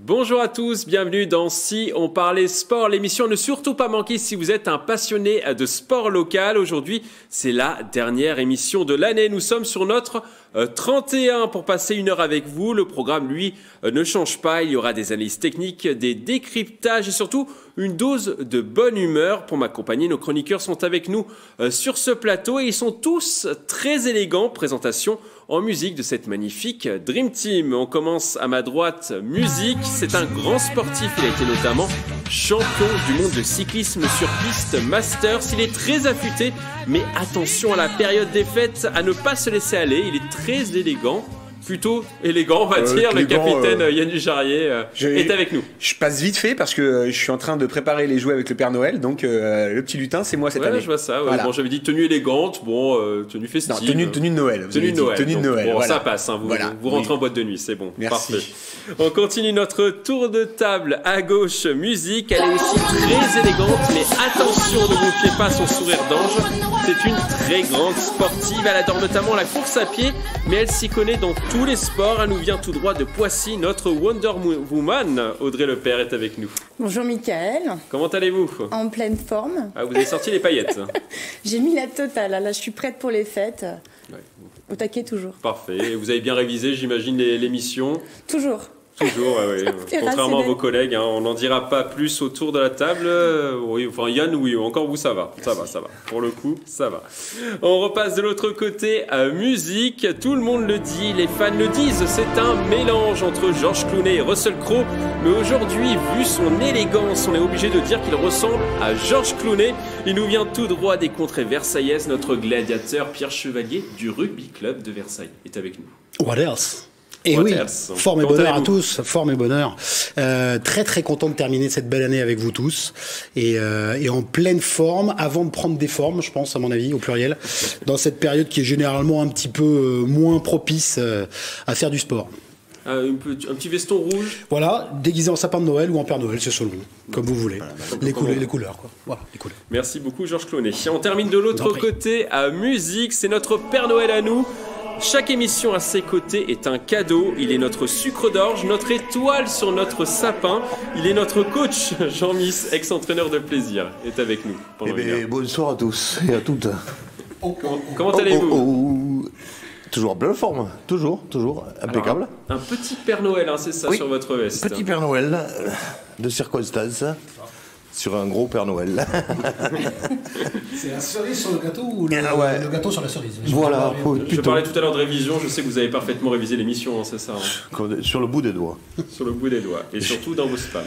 Bonjour à tous, bienvenue dans Si on parlait sport, l'émission ne surtout pas manquer si vous êtes un passionné de sport local. Aujourd'hui, c'est la dernière émission de l'année. Nous sommes sur notre 31 pour passer une heure avec vous. Le programme, lui, ne change pas. Il y aura des analyses techniques, des décryptages et surtout une dose de bonne humeur. Pour m'accompagner, nos chroniqueurs sont avec nous sur ce plateau et ils sont tous très élégants. Présentation en musique de cette magnifique Dream Team. On commence à ma droite, musique. C'est un grand sportif. Il a été notamment champion du monde de cyclisme sur piste Masters. Il est très affûté, mais attention à la période des fêtes, à ne pas se laisser aller. Il est très élégant. Plutôt élégant, on va dire. Le capitaine Yann Dujarier est avec nous. Je passe vite fait parce que je suis en train de préparer les jouets avec le Père Noël. Donc, le petit lutin, c'est moi cette année. Je vois ça. Ouais. Voilà. Bon, j'avais dit tenue élégante. Bon, tenue festive. Non, tenue de Noël. Tenue de Noël. Tenue de Noël. Bon, voilà. ça passe. Hein, vous rentrez en boîte de nuit, c'est bon. Merci. Parfait. On continue notre tour de table. À gauche, musique. Elle est aussi très élégante, mais attention, ne vous fiez pas à son sourire d'ange. C'est une très grande sportive. Elle adore notamment la course à pied, mais elle s'y connaît dans tous les sports. Elle nous vient tout droit de Poissy. Notre Wonder Woman, Audrey Lepère, est avec nous. Bonjour Mickaël. Comment allez-vous? En pleine forme. Ah, vous avez sorti les paillettes. J'ai mis la totale. Là, je suis prête pour les fêtes. Ouais. Au taquet toujours. Parfait. Et vous avez bien révisé, j'imagine, l'émission? Toujours. Toujours, oui. Contrairement à vos collègues, hein, on n'en dira pas plus autour de la table. Oui, enfin Yann, oui, encore vous, ça va. Ça va. Pour le coup, ça va. On repasse de l'autre côté à musique. Tout le monde le dit, les fans le disent, c'est un mélange entre Georges Clooney et Russell Crowe. Mais aujourd'hui, vu son élégance, on est obligé de dire qu'il ressemble à Georges Clooney. Il nous vient tout droit des contrées versaillaises. Notre gladiateur Pierre Chevalier du Rugby Club de Versailles est avec nous. What else? Et oui, forme et bonheur à tous, forme et bonheur. Très content de terminer cette belle année avec vous tous et en pleine forme, avant de prendre des formes, je pense à mon avis au pluriel, dans cette période qui est généralement un petit peu moins propice à faire du sport. Un petit veston rouge. Voilà, déguisé en sapin de Noël ou en Père Noël, c'est selon vous, comme vous voulez. Les couleurs, quoi. Voilà, les couleurs. Merci beaucoup Georges Clooney. On termine de l'autre côté à musique, c'est notre Père Noël à nous. Chaque émission à ses côtés est un cadeau. Il est notre sucre d'orge, notre étoile sur notre sapin. Il est notre coach, Jean-Miss, ex-entraîneur de plaisir, est avec nous. Bonsoir à tous et à toutes. Comment allez-vous? Toujours en pleine forme, toujours, impeccable. Alors, un petit Père Noël, hein, c'est ça, sur votre veste. Petit Père Noël de circonstance. Sur un gros Père Noël. C'est la cerise sur le gâteau ou le gâteau sur la cerise? Voilà. Je parlais tout à l'heure de révision, je sais que vous avez parfaitement révisé l'émission, hein, c'est ça, hein. Sur le bout des doigts. Sur le bout des doigts. Et surtout dans vos spams.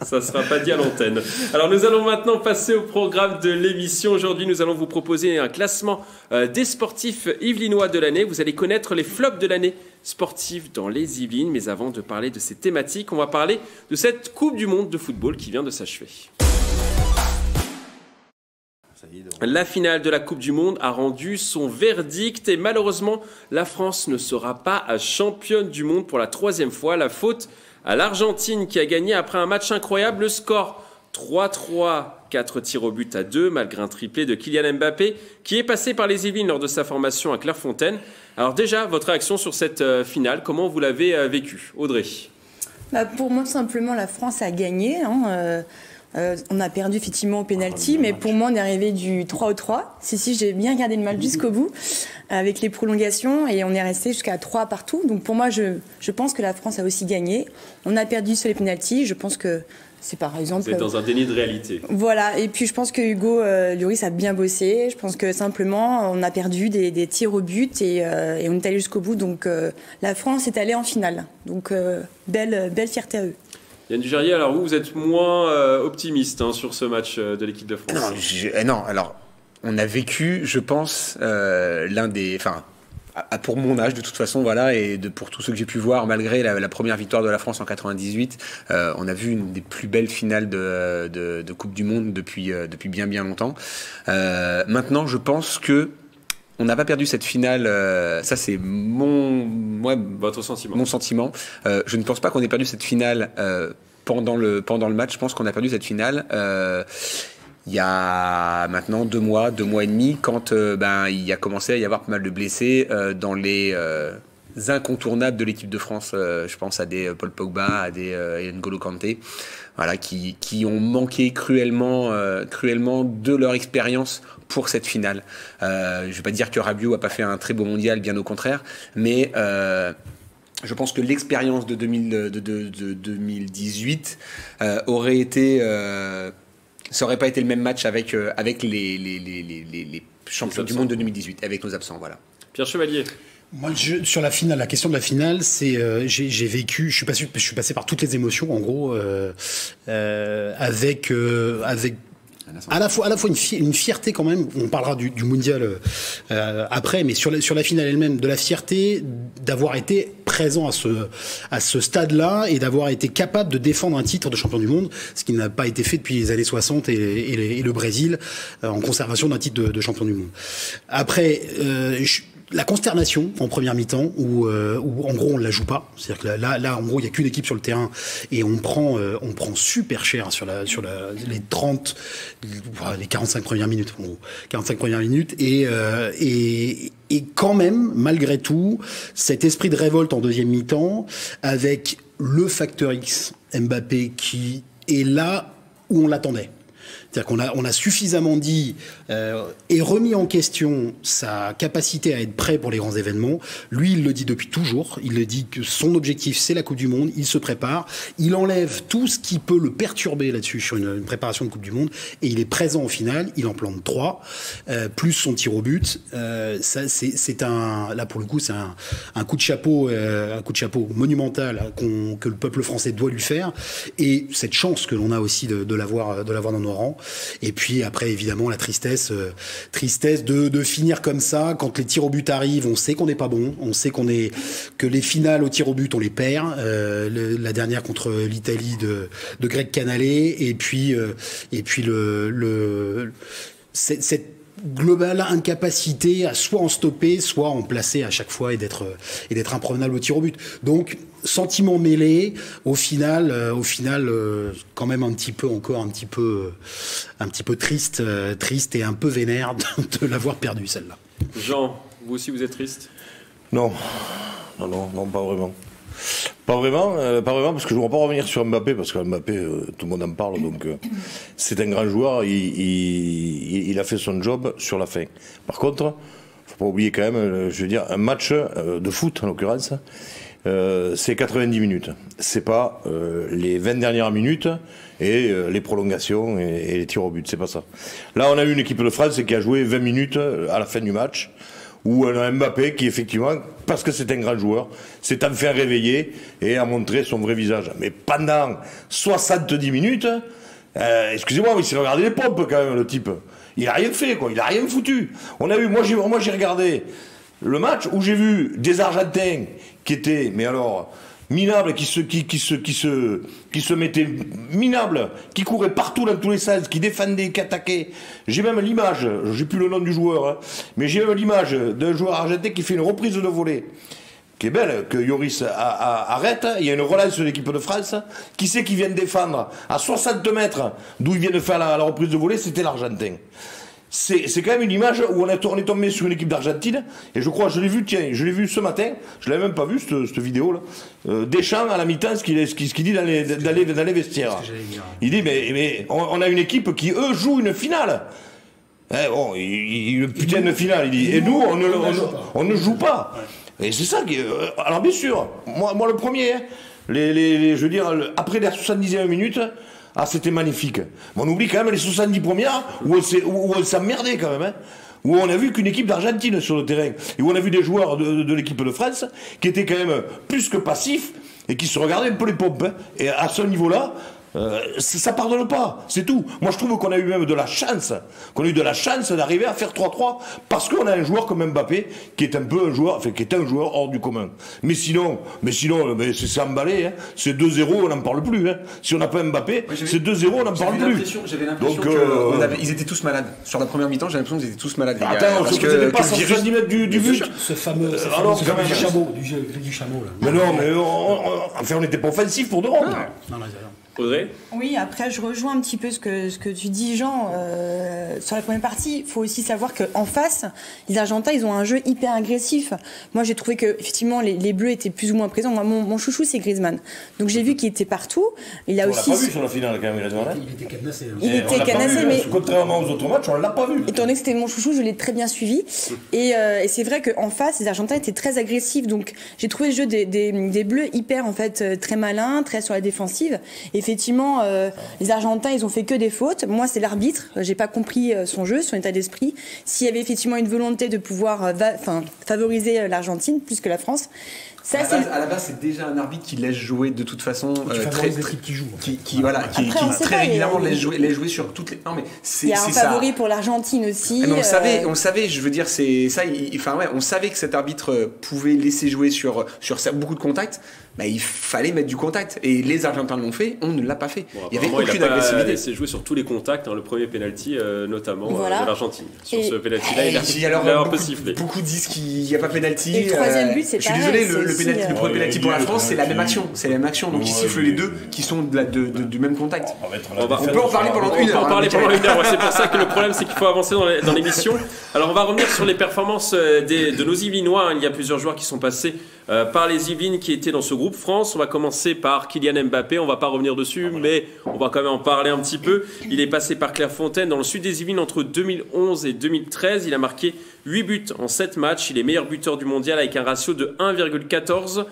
ça sera pas dit à l'antenne. Alors nous allons maintenant passer au programme de l'émission. Aujourd'hui, nous allons vous proposer un classement des sportifs yvelinois de l'année. Vous allez connaître les flops de l'année sportive dans les Yvelines. Mais avant de parler de ces thématiques, on va parler de cette Coupe du Monde de football qui vient de s'achever. La finale de la Coupe du Monde a rendu son verdict et malheureusement, la France ne sera pas championne du monde pour la 3e fois. La faute à l'Argentine qui a gagné après un match incroyable. Le score 3-3, 4 tirs au but à 2, malgré un triplé de Kylian Mbappé, qui est passé par les Yvelines lors de sa formation à Clairefontaine. Alors déjà, votre réaction sur cette finale, comment vous l'avez vécue, Audrey? Pour moi, tout simplement, la France a gagné. On a perdu effectivement au pénalty, mais pour moi, on est arrivé du 3-3. Si, j'ai bien gardé le match jusqu'au bout, avec les prolongations, et on est resté jusqu'à 3 partout. Donc pour moi, je pense que la France a aussi gagné. On a perdu sur les pénaltys. Je pense que c'est par exemple... Vous êtes dans un déni de réalité. Voilà, et puis je pense que Hugo Lloris a bien bossé. Je pense que simplement, on a perdu des tirs au but et on est allé jusqu'au bout. Donc la France est allée en finale. Donc belle fierté à eux. Yann Dujarier, alors vous êtes moins optimiste sur ce match de l'équipe de France. Non, alors on a vécu, je pense, l'un des... pour mon âge de toute façon, voilà, et pour tous ceux que j'ai pu voir, malgré la première victoire de la France en 98, on a vu une des plus belles finales de Coupe du Monde depuis bien longtemps. Maintenant, je pense que on n'a pas perdu cette finale, ça c'est votre sentiment. Mon sentiment. Je ne pense pas qu'on ait perdu cette finale pendant le match. Je pense qu'on a perdu cette finale il y a maintenant 2 mois et demi, quand il y a commencé à y avoir pas mal de blessés dans les incontournables de l'équipe de France. Je pense à des Paul Pogba, à des N'Golo Kanté, voilà, qui ont manqué cruellement de leur expérience pour cette finale. Je vais pas dire que Rabiot a pas fait un très beau mondial, bien au contraire, mais je pense que l'expérience de 2018 aurait été, ça aurait pas été le même match avec les champions du monde de 2018, avec nos absents, voilà. Pierre Chevalier. Moi, sur la finale, la question de la finale, c'est j'ai vécu, je suis passé par toutes les émotions, en gros, avec à la fois une fierté quand même. On parlera du mondial après, mais sur la finale elle-même, de la fierté d'avoir été présent à ce stade-là et d'avoir été capable de défendre un titre de champion du monde, ce qui n'a pas été fait depuis les années 60 et le Brésil en conservation d'un titre de champion du monde. Après, la consternation en première mi-temps où en gros on la joue pas, c'est-à-dire que là en gros il y a qu'une équipe sur le terrain et on prend super cher sur les 45 premières minutes, en gros 45 premières minutes et quand même malgré tout cet esprit de révolte en deuxième mi-temps avec le facteur X Mbappé qui est là où on l'attendait. C'est-à-dire qu'on a suffisamment dit et remis en question sa capacité à être prêt pour les grands événements. Lui, il le dit depuis toujours. Il le dit que son objectif, c'est la Coupe du Monde. Il se prépare. Il enlève tout ce qui peut le perturber là-dessus sur une préparation de Coupe du Monde. Et il est présent au final. Il en plante 3, plus son tir au but. Ça, c'est là pour le coup, c'est un coup de chapeau monumental que le peuple français doit lui faire. Et cette chance que l'on a aussi de l'avoir dans nos rangs. Et puis après évidemment la tristesse de finir comme ça quand les tirs au but arrivent. On sait qu'on n'est pas bon, on sait que les finales au tir au but on les perd. La dernière contre l'Italie de Greg Canale et puis cette globale incapacité à soit en stopper, soit en placer à chaque fois et d'être imprenable au tir au but. Donc sentiment mêlé, au final, quand même un petit peu triste et un peu vénère de l'avoir perdu celle-là. Jean, vous aussi vous êtes triste ? Non, pas vraiment. Pas vraiment, parce que je ne voudrais pas revenir sur Mbappé, parce que Mbappé, tout le monde en parle, donc c'est un grand joueur, il a fait son job sur la fin. Par contre, faut pas oublier quand même, je veux dire, un match de foot en l'occurrence, c'est 90 minutes. C'est pas les 20 dernières minutes et les prolongations et les tirs au but, c'est pas ça. Là, on a eu une équipe de France qui a joué 20 minutes à la fin du match, où on a un Mbappé qui, effectivement, parce que c'est un grand joueur, s'est enfin réveillé et a montré son vrai visage. Mais pendant 70 minutes, excusez-moi, mais il s'est regardé les pompes quand même, le type. Il a rien fait, quoi. Il a rien foutu. Moi, j'ai regardé le match où j'ai vu des Argentins qui étaient, mais alors, minables, qui se mettaient minables, qui couraient partout dans tous les sens, qui défendaient, qui attaquaient. J'ai même l'image, j'ai plus le nom du joueur, hein, mais j'ai même l'image d'un joueur argentin qui fait une reprise de volée, qui est belle, que Lloris arrête. Il y a une relance de l'équipe de France. Qui c'est qui vient défendre à 60 mètres d'où il vient de faire la reprise de volée? C'était l'Argentin. C'est quand même une image où on est tombé sur une équipe d'Argentine, et je crois, je l'ai vu ce matin, je l'avais même pas vu cette vidéo là. Deschamps à la mi-temps, ce qu'il dit dans les vestiaires. Il dit mais on a une équipe qui eux jouent une finale. Bon, une putain de finale, il dit. Et nous on ne joue pas. Et c'est ça qui. Alors bien sûr, moi le premier, je veux dire après les 70e minutes. Ah, c'était magnifique. Mais on oublie quand même les 70 premières où on s'est emmerdé quand même. Hein, où on a vu qu'une équipe d'Argentine sur le terrain. Et où on a vu des joueurs de l'équipe de France qui étaient quand même plus que passifs et qui se regardaient un peu les pompes. Hein. Et à ce niveau-là, ça pardonne pas, c'est tout. Moi je trouve qu'on a eu même de la chance, d'arriver à faire 3-3 parce qu'on a un joueur comme Mbappé qui est un joueur hors du commun. Mais sinon, c'est emballé, hein. C'est 2-0, on n'en parle plus. Hein. Si on n'a pas Mbappé, c'est 2-0, on n'en parle plus. J'avais l'impression qu'ils étaient tous malades. Sur la première mi-temps, j'avais l'impression qu'ils étaient tous malades. Attends, parce que pas 170 mètres du but. Ce fameux du chameau là. Mais non, mais on n'était pas offensif pour de ronde. Non, Audrey ? Oui, après je rejoins un petit peu ce que tu dis, Jean. Sur la première partie, il faut aussi savoir qu'en face, les Argentins, ils ont un jeu hyper agressif. Moi, j'ai trouvé que effectivement les Bleus étaient plus ou moins présents. Moi, mon chouchou, c'est Griezmann. Donc j'ai vu qu'il était partout. Il a On aussi. l'a pas vu sur la finale quand même, Griezmann. Il était cadenassé. Il était cadenassé, mais contrairement aux autres matchs, on l'a pas vu. étant donné que c'était mon chouchou, je l'ai très bien suivi. Et c'est vrai qu'en face, les Argentins étaient très agressifs. Donc j'ai trouvé le jeu des Bleus hyper en fait très malin, très sur la défensive. Effectivement, les Argentins, ils ont fait que des fautes. Moi, c'est l'arbitre. J'ai pas compris son jeu, son état d'esprit. S'il y avait effectivement une volonté de pouvoir favoriser l'Argentine plus que la France. Ça, à la base, c'est déjà un arbitre qui laisse jouer de toute façon très qui joue. Qui très régulièrement laisse jouer sur toutes les. Non mais il y a un favori pour l'Argentine aussi. Mais on savait. Je veux dire, c'est ça. On savait que cet arbitre pouvait laisser jouer sur beaucoup de contacts. Bah, il fallait mettre du contact et les Argentins l'ont fait, on ne l'a pas fait. Bon, il y avait aucune agressivité. Il s'est joué sur tous les contacts, le premier penalty notamment de l'Argentine. Sur ce penalty-là, il a un peu sifflé. Beaucoup disent qu'il n'y a pas penalty. Et le troisième but, c'est pareil. Je suis désolé, le premier penalty pour la France, c'est la même action. C'est la même action, donc ils sifflent les deux qui sont du même contact. On peut en parler pendant une heure. C'est pour ça que le problème, c'est qu'il faut avancer dans l'émission. Alors on va revenir sur les performances de nos Yvelinois. Il y a plusieurs joueurs qui sont passés par les Yvelines qui étaient dans ce groupe France. On va commencer par Kylian Mbappé. On va pas revenir dessus, mais on va quand même en parler un petit peu. Il est passé par Clairefontaine dans le sud des Yvelines entre 2011 et 2013. Il a marqué 8 buts en 7 matchs. Il est meilleur buteur du mondial avec un ratio de 1,14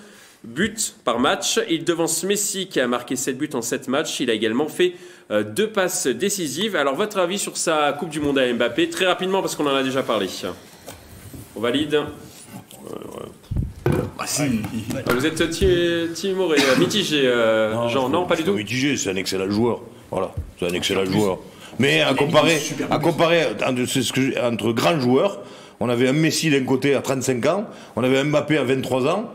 buts par match. Il devance Messi qui a marqué 7 buts en 7 matchs. Il a également fait 2 passes décisives. Alors votre avis sur sa Coupe du Monde à Mbappé, très rapidement parce qu'on en a déjà parlé. On valide. Vous êtes timoré, mitigé, Jean, non, pas du tout. Mitigé, c'est un excellent joueur. Voilà, c'est un excellent joueur. Mais à comparer entre grands joueurs, on avait un Messi d'un côté à 35 ans, on avait un Mbappé à 23 ans.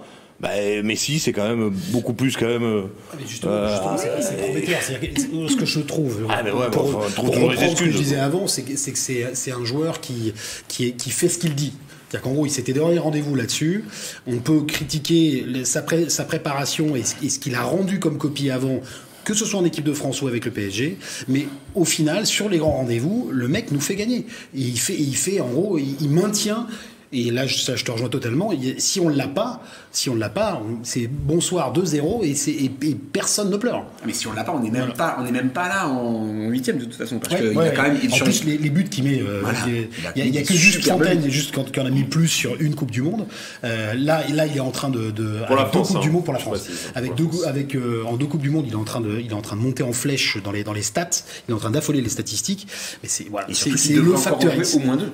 Messi, c'est quand même beaucoup plus quand même. Mais justement, c'est prometteur. Ce que je trouve. Pour reprendre ce que je disais avant, c'est que c'est un joueur qui fait ce qu'il dit. C'est-à-dire qu'en gros, il s'était donné rendez-vous là-dessus. On peut critiquer sa préparation et ce qu'il a rendu comme copie avant, que ce soit en équipe de France ou avec le PSG. Mais au final, sur les grands rendez-vous, le mec nous fait gagner. Et il fait en gros, il maintient. Et là, je te rejoins totalement. Si on l'a pas, c'est bonsoir 2-0 et personne ne pleure. Mais si on l'a pas, on n'est même pas là en huitième de toute façon. Parce que il y a quand même. En plus, les buts qu'il met, il y a que juste Fontaine, juste quand on a mis plus sur une Coupe du Monde. Là, il est en train de pour la France, deux Coupes du Monde pour la France. En 2 Coupes du Monde, il est en train de monter en flèche dans les stats. Il est en train d'affoler les statistiques. Mais c'est le facteur X. Au moins 2.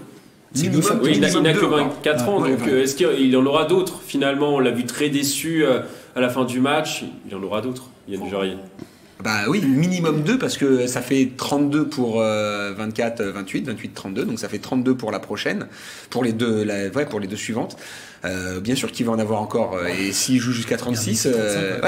Il n'a que 24 ans, donc est-ce qu'il en aura d'autres finalement? On l'a vu très déçu à la fin du match. Il en aura d'autres, Yann Dujarier. Bah oui, minimum 2 parce que ça fait 32 pour 24, 28, 28, 32, donc ça fait 32 pour la prochaine, pour les deux suivantes. Bien sûr qu'il va en avoir encore, et s'il joue jusqu'à 36,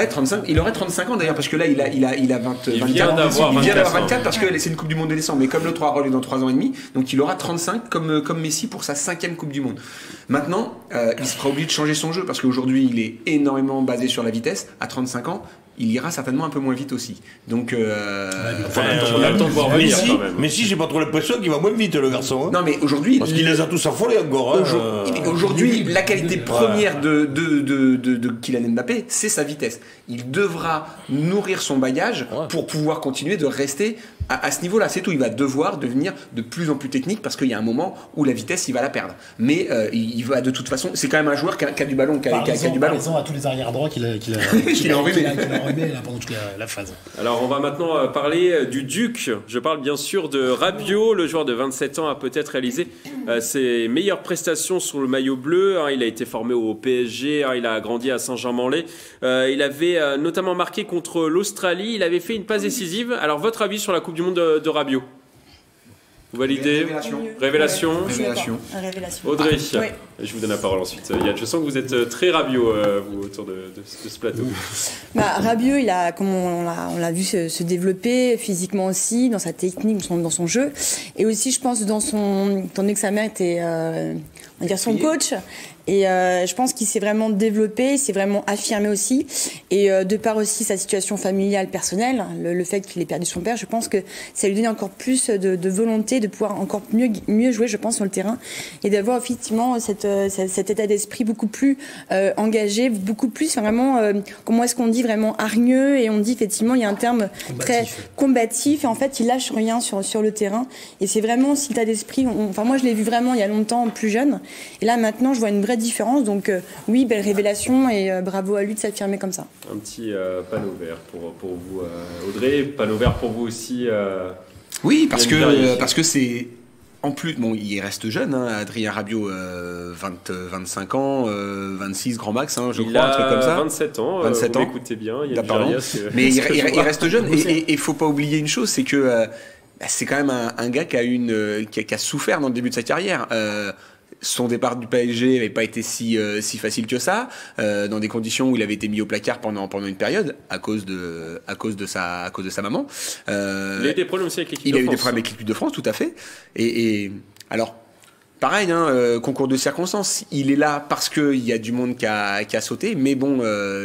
35, il aurait 35 ans d'ailleurs, parce que là il a 24 ans. Il vient d'avoir 24 parce que c'est une Coupe du Monde de décembre, mais comme l'autre aura relu dans 3 ans et demi, donc il aura 35 comme Messi pour sa 5e Coupe du Monde. Maintenant, il sera obligé de changer son jeu parce qu'aujourd'hui il est énormément basé sur la vitesse. À 35 ans, il ira certainement un peu moins vite aussi. Donc, on a le temps de voir venir quand même. Messi, j'ai pas trop l'impression qu'il va moins vite, le garçon. Non, mais aujourd'hui. Parce qu'il les a tous affolés encore. Aujourd'hui, la qualité première de Kylian Mbappé, c'est sa vitesse. Il devra nourrir son bagage pour pouvoir continuer de rester à ce niveau-là. C'est tout. Il va devoir devenir de plus en plus technique parce qu'il y a un moment où la vitesse, il va la perdre. Mais il va de toute façon. C'est quand même un joueur qui a du ballon. Qui a du ballon. Par à tous les arrières droits qu'il a enrhumé pendant toute la phase. Alors on va maintenant parler du Duc. Je parle bien sûr de Rabiot. Le joueur de 27 ans a peut-être réalisé ses meilleures prestations sur le maillot bleu. Il a été formé au PSG. Il a grandi à Saint-Jean-Man-Laye. Il avait notamment marqué contre l'Australie. Il avait fait une passe décisive. Alors votre avis sur la Coupe du Monde de Rabiot? Vous validez? Révélation. Audrey, je vous donne la parole ensuite. Yann, je sens que vous êtes très Rabiot, vous, autour de ce plateau. Rabiot, il a, comme on l'a vu se développer physiquement aussi, dans sa technique, dans son jeu. Et aussi, je pense, étant donné que sa mère était, on va dire, son coach, Et je pense qu'il s'est vraiment développé, il s'est vraiment affirmé aussi. Et de par aussi sa situation familiale personnelle, le fait qu'il ait perdu son père, je pense que ça lui donne encore plus de volonté de pouvoir encore mieux jouer, je pense, sur le terrain. Et d'avoir effectivement cet état d'esprit beaucoup plus engagé, beaucoup plus vraiment, comment est-ce qu'on dit, vraiment hargneux. Et on dit effectivement, il y a un terme très combatif. Et en fait, il lâche rien sur le terrain. Et c'est vraiment cet état d'esprit. Enfin, moi, je l'ai vu vraiment il y a longtemps, plus jeune. Et là, maintenant, je vois une vraie différence. Donc, oui, belle révélation et bravo à lui de s'affirmer comme ça. Un petit panneau vert pour vous, Audrey. Panneau vert pour vous aussi. Oui, parce que c'est... En plus, bon, il reste jeune, hein, Adrien Rabiot, 25 ans, 26 grand max, hein, je crois, un truc comme ça. 27 ans, 27 ans. Écoutez bien, il y a mais il reste jeune, et il faut pas oublier une chose, c'est que c'est quand même un gars qui a souffert dans le début de sa carrière. Son départ du PSG n'avait pas été si facile que ça, dans des conditions où il avait été mis au placard pendant une période à cause de sa maman. Il a eu des problèmes aussi avec l'équipe de France. Il a eu des problèmes avec l'équipe de France, tout à fait. Et alors, pareil, concours de circonstances. Il est là parce qu'il y a du monde qui a sauté, mais bon,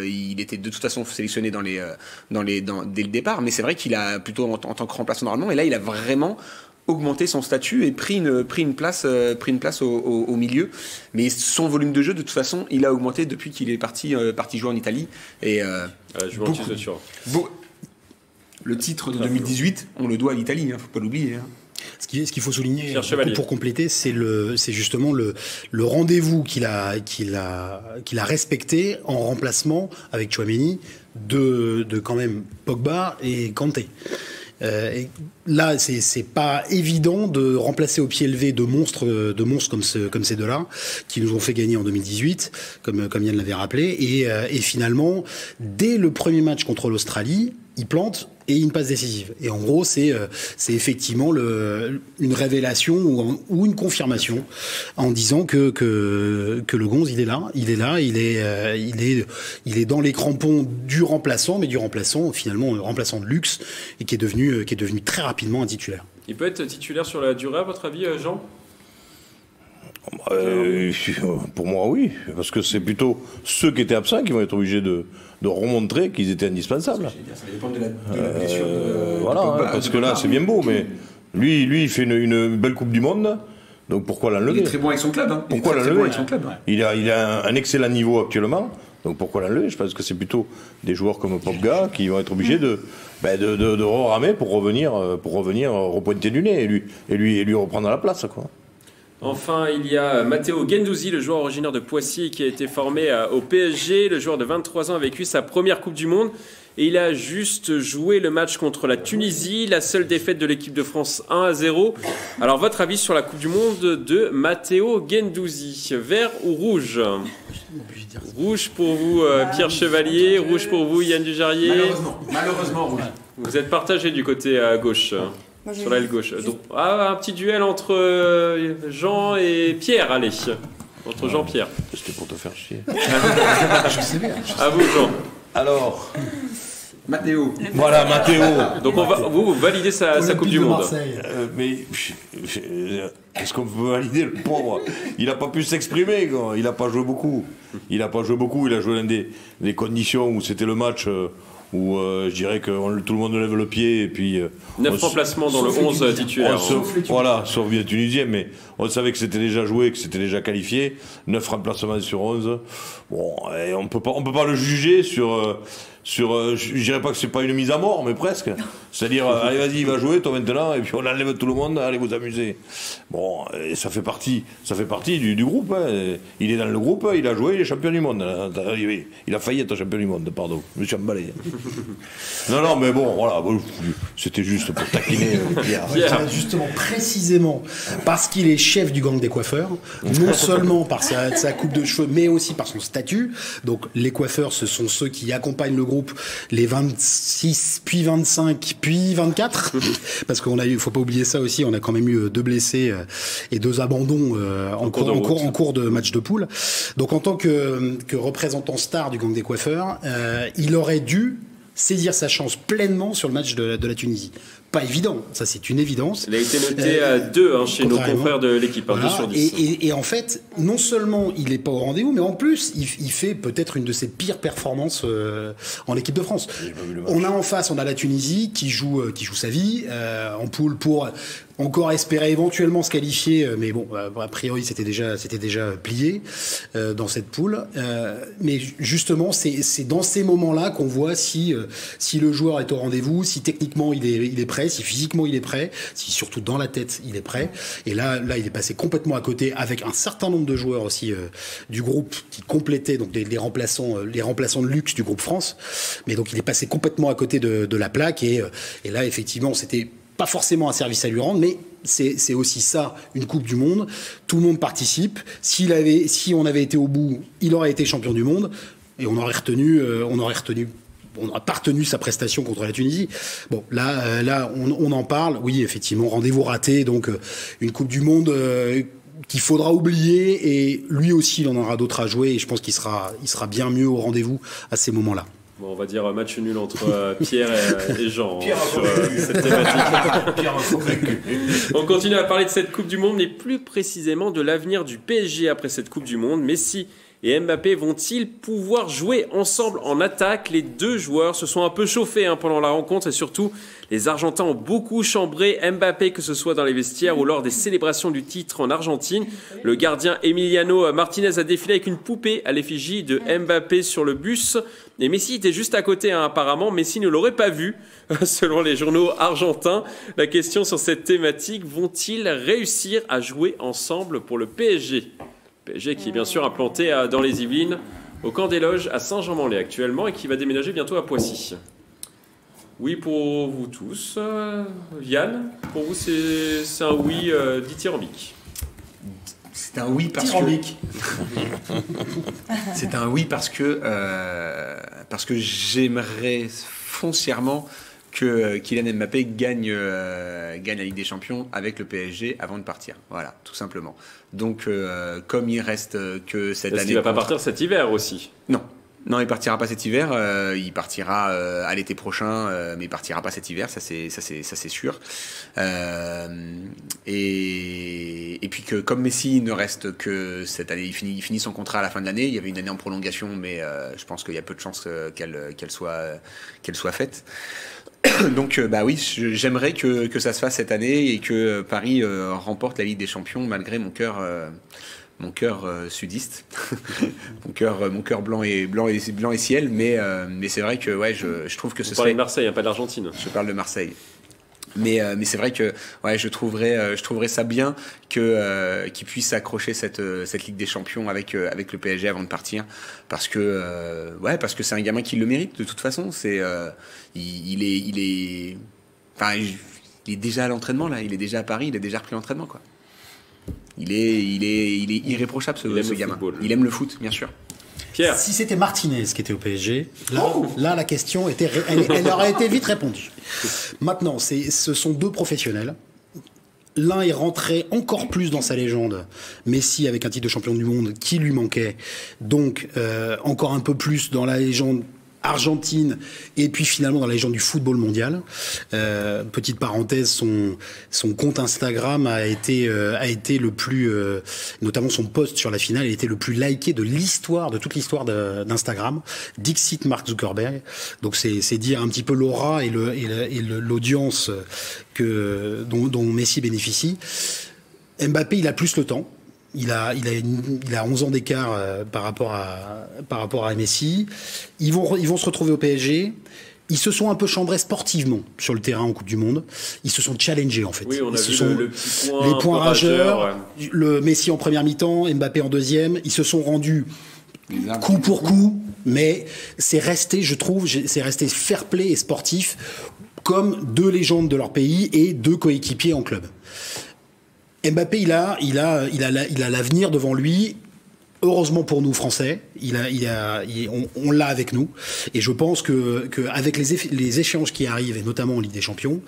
il était de toute façon sélectionné dès le départ. Mais c'est vrai qu'il a plutôt en tant que remplaçant normalement, et là, il a vraiment augmenté son statut et pris une place au milieu, mais son volume de jeu de toute façon il a augmenté depuis qu'il est parti jouer en Italie et le titre de 2018 on le doit à l'Italie, faut pas l'oublier. Ce qu'il faut souligner pour compléter, c'est justement le rendez-vous qu'il a respecté en remplacement avec Tchouaméni de quand même Pogba et Kanté. Et là, c'est pas évident de remplacer au pied levé de monstres comme ces deux-là, qui nous ont fait gagner en 2018, comme Yann l'avait rappelé. Et finalement, dès le premier match contre l'Australie, il plante et une passe décisive. Et en gros, c'est effectivement une révélation ou une confirmation en disant que le Gonze, il est dans les crampons du remplaçant, mais du remplaçant finalement un remplaçant de luxe et qui est devenu très rapidement un titulaire. Il peut être titulaire sur la durée, à votre avis, Jean ? Pour moi, oui, parce que c'est plutôt ceux qui étaient absents qui vont être obligés de remontrer qu'ils étaient indispensables. Ça dépend de la blessure de voilà, Pogba, parce que là, c'est bien beau, mais lui, il fait une belle Coupe du Monde, donc pourquoi l'enlever ? Il est très bon avec son club. Pourquoi l'enlever ? Il a un excellent niveau actuellement, donc pourquoi l'enlever ? Je pense que c'est plutôt des joueurs comme Pogba qui vont être obligés de ramer pour revenir repointer du nez et lui reprendre la place, quoi. Enfin, il y a Matteo Guendouzi, le joueur originaire de Poissy qui a été formé au PSG. Le joueur de 23 ans a vécu sa première Coupe du Monde et il a juste joué le match contre la Tunisie, la seule défaite de l'équipe de France 1-0. Alors, votre avis sur la Coupe du Monde de Matteo Guendouzi, vert ou rouge ? Rouge pour vous, Pierre Chevalier, rouge pour vous, Yann Dujarrier. Malheureusement rouge. Vous êtes partagé du côté gauche. Sur l'aile gauche. Donc, un petit duel entre Jean et Pierre, allez. Entre Jean-Pierre. C'était pour te faire chier. Je sais bien. À vous, Jean. Alors, Mathéo. Voilà, Mathéo. Donc vous validez sa Coupe du Monde. Mais est-ce qu'on peut valider le pauvre ? Il n'a pas pu s'exprimer, quoi. Il n'a pas joué beaucoup. Il a joué dans des conditions où c'était le match... où je dirais que tout le monde lève le pied et puis... 9 remplacements dans le 11 titulaire. Voilà, sauf bien Tunisien, mais on savait que c'était déjà joué, que c'était déjà qualifié. 9 remplacements sur 11. Bon, et on peut pas le juger sur je dirais pas que c'est pas une mise à mort, mais presque. C'est-à-dire, allez, vas-y, il va jouer, toi maintenant, et puis on enlève tout le monde, allez vous amuser. Bon, et ça fait partie du groupe. Hein. Il est dans le groupe, il a joué, il est champion du monde. Il a failli être champion du monde, pardon. Je me suis emballé. Non, mais bon, voilà, c'était juste pour taquiner Pierre. Justement, précisément, parce qu'il est chef du gang des coiffeurs, non seulement par sa coupe de cheveux, mais aussi par son statut. Donc, les coiffeurs, ce sont ceux qui accompagnent le groupe les 26, puis 25, puis 24. Parce qu'il faut pas oublier ça aussi, on a quand même eu 2 blessés et 2 abandons en cours de match de poule. Donc, en tant que représentant star du gang des coiffeurs, il aurait dû saisir sa chance pleinement sur le match de la Tunisie. pas évident, ça c'est une évidence. Il a été noté à 2 chez nos confrères de l'équipe, voilà. 2 sur 10. Et en fait, non seulement il n'est pas au rendez-vous, mais en plus, il fait peut-être une de ses pires performances en équipe de France. On a en face, on a la Tunisie qui joue sa vie en poule pour encore espérer éventuellement se qualifier, mais bon, a priori c'était déjà plié dans cette poule. Mais justement, c'est dans ces moments-là qu'on voit si le joueur est au rendez-vous, si techniquement il est prêt, si physiquement il est prêt, si surtout dans la tête il est prêt. Et là il est passé complètement à côté avec un certain nombre de joueurs aussi du groupe qui complétaient donc les remplaçants de luxe du groupe France. Mais donc il est passé complètement à côté de la plaque et là effectivement c'était pas forcément un service à lui rendre, mais c'est aussi ça, une Coupe du Monde. Tout le monde participe. Si on avait été au bout, il aurait été champion du monde et on n'aurait pas retenu sa prestation contre la Tunisie. Bon, là, on en parle. Oui, effectivement, rendez-vous raté. Donc, une Coupe du Monde qu'il faudra oublier et lui aussi, il en aura d'autres à jouer et je pense qu'il sera bien mieux au rendez-vous à ces moments-là. Bon, on va dire match nul entre Pierre et Jean sur cette thématique. On continue à parler de cette Coupe du Monde, mais plus précisément de l'avenir du PSG après cette Coupe du Monde. Messi et Mbappé vont-ils pouvoir jouer ensemble en attaque? Les deux joueurs se sont un peu chauffés pendant la rencontre et surtout, les Argentins ont beaucoup chambré Mbappé, que ce soit dans les vestiaires ou lors des célébrations du titre en Argentine. Le gardien Emiliano Martinez a défilé avec une poupée à l'effigie de Mbappé sur le bus. Et Messi était juste à côté, apparemment. Messi ne l'aurait pas vu, selon les journaux argentins. La question sur cette thématique, vont-ils réussir à jouer ensemble pour le PSG? PSG qui est bien sûr implanté dans les Yvelines, au camp des Loges à Saint-Jean-Mandé actuellement et qui va déménager bientôt à Poissy. Oui pour vous tous. Yann, pour vous c'est un oui dithyrambique. C'est un oui parce que... C'est un oui parce que j'aimerais foncièrement que Kylian Mbappé gagne la Ligue des Champions avec le PSG avant de partir. Voilà, tout simplement. Donc, comme il reste que cette année... Est-ce qu'il ne va pas partir cet hiver aussi? Non, il ne partira pas cet hiver. Il partira à l'été prochain, mais il ne partira pas cet hiver, ça c'est sûr. Et puis que comme Messi ne reste que cette année, il finit son contrat à la fin de l'année. Il y avait une année en prolongation, mais je pense qu'il y a peu de chances qu'elle soit faite. Donc oui, j'aimerais que ça se fasse cette année et que Paris remporte la Ligue des Champions malgré mon cœur sudiste, mon cœur blanc et ciel, mais c'est vrai que je trouve que ce serait... Vous parlez de Marseille, pas de l'Argentine. Je parle de Marseille. Mais c'est vrai que je trouverais ça bien qu'ils puissent accrocher cette Ligue des Champions avec le PSG avant de partir, parce que c'est un gamin qui le mérite de toute façon. Il est déjà à l'entraînement là, il est déjà à Paris, il a déjà repris l'entraînement quoi. Il est irréprochable ce gamin. Il aime le foot, bien sûr. Pierre. Si c'était Martinez qui était au PSG, là la question elle aurait été vite répondue. Maintenant, ce sont deux professionnels. L'un est rentré encore plus dans sa légende, Messi avec un titre de champion du monde qui lui manquait, donc encore un peu plus dans la légende argentine et puis finalement dans la légende du football mondial. Petite parenthèse, son compte Instagram a été le plus, notamment son post sur la finale, a été le plus liké de toute l'histoire d'Instagram. Dixit Mark Zuckerberg. Donc c'est dire un petit peu l'aura et l'audience dont Messi bénéficie. Mbappé, il a plus le temps. Il a 11 ans d'écart par rapport à Messi. Ils vont se retrouver au PSG. Ils se sont un peu chambrés sportivement sur le terrain en Coupe du Monde. Ils se sont challengés en fait. Oui, on a vu le petit point, les points rageurs. Ouais. Le Messi en première mi-temps, Mbappé en deuxième. Ils se sont rendus coup pour coup, mais c'est resté, je trouve, fair play et sportif comme deux légendes de leur pays et deux coéquipiers en club. Mbappé, il a l'avenir devant lui. Heureusement pour nous Français, on l'a avec nous. Et je pense que avec les échéances qui arrivent, et notamment en Ligue des Champions,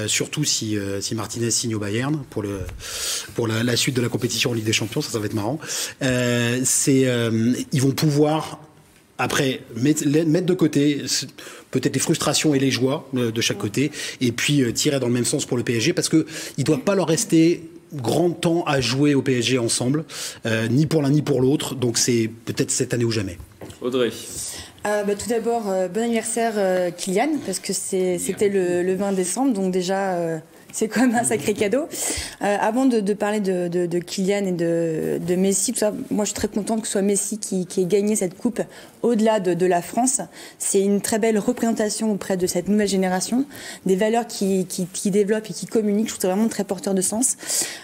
surtout si Martinez signe au Bayern pour la suite de la compétition en Ligue des Champions, ça va être marrant. Ils vont pouvoir Après, mettre de côté peut-être les frustrations et les joies de chaque côté, et puis tirer dans le même sens pour le PSG, parce qu'il ne doit pas leur rester grand temps à jouer au PSG ensemble, ni pour l'un ni pour l'autre, donc c'est peut-être cette année ou jamais. Audrey. Tout d'abord, bon anniversaire Kylian, parce que c'était le 20 décembre, donc déjà... c'est quand même un sacré cadeau. Avant de parler de Kylian et de Messi, tout ça, moi je suis très contente que ce soit Messi qui ait gagné cette coupe au-delà de la France. C'est une très belle représentation auprès de cette nouvelle génération, des valeurs qui développent et qui communiquent. Je trouve ça vraiment très porteur de sens.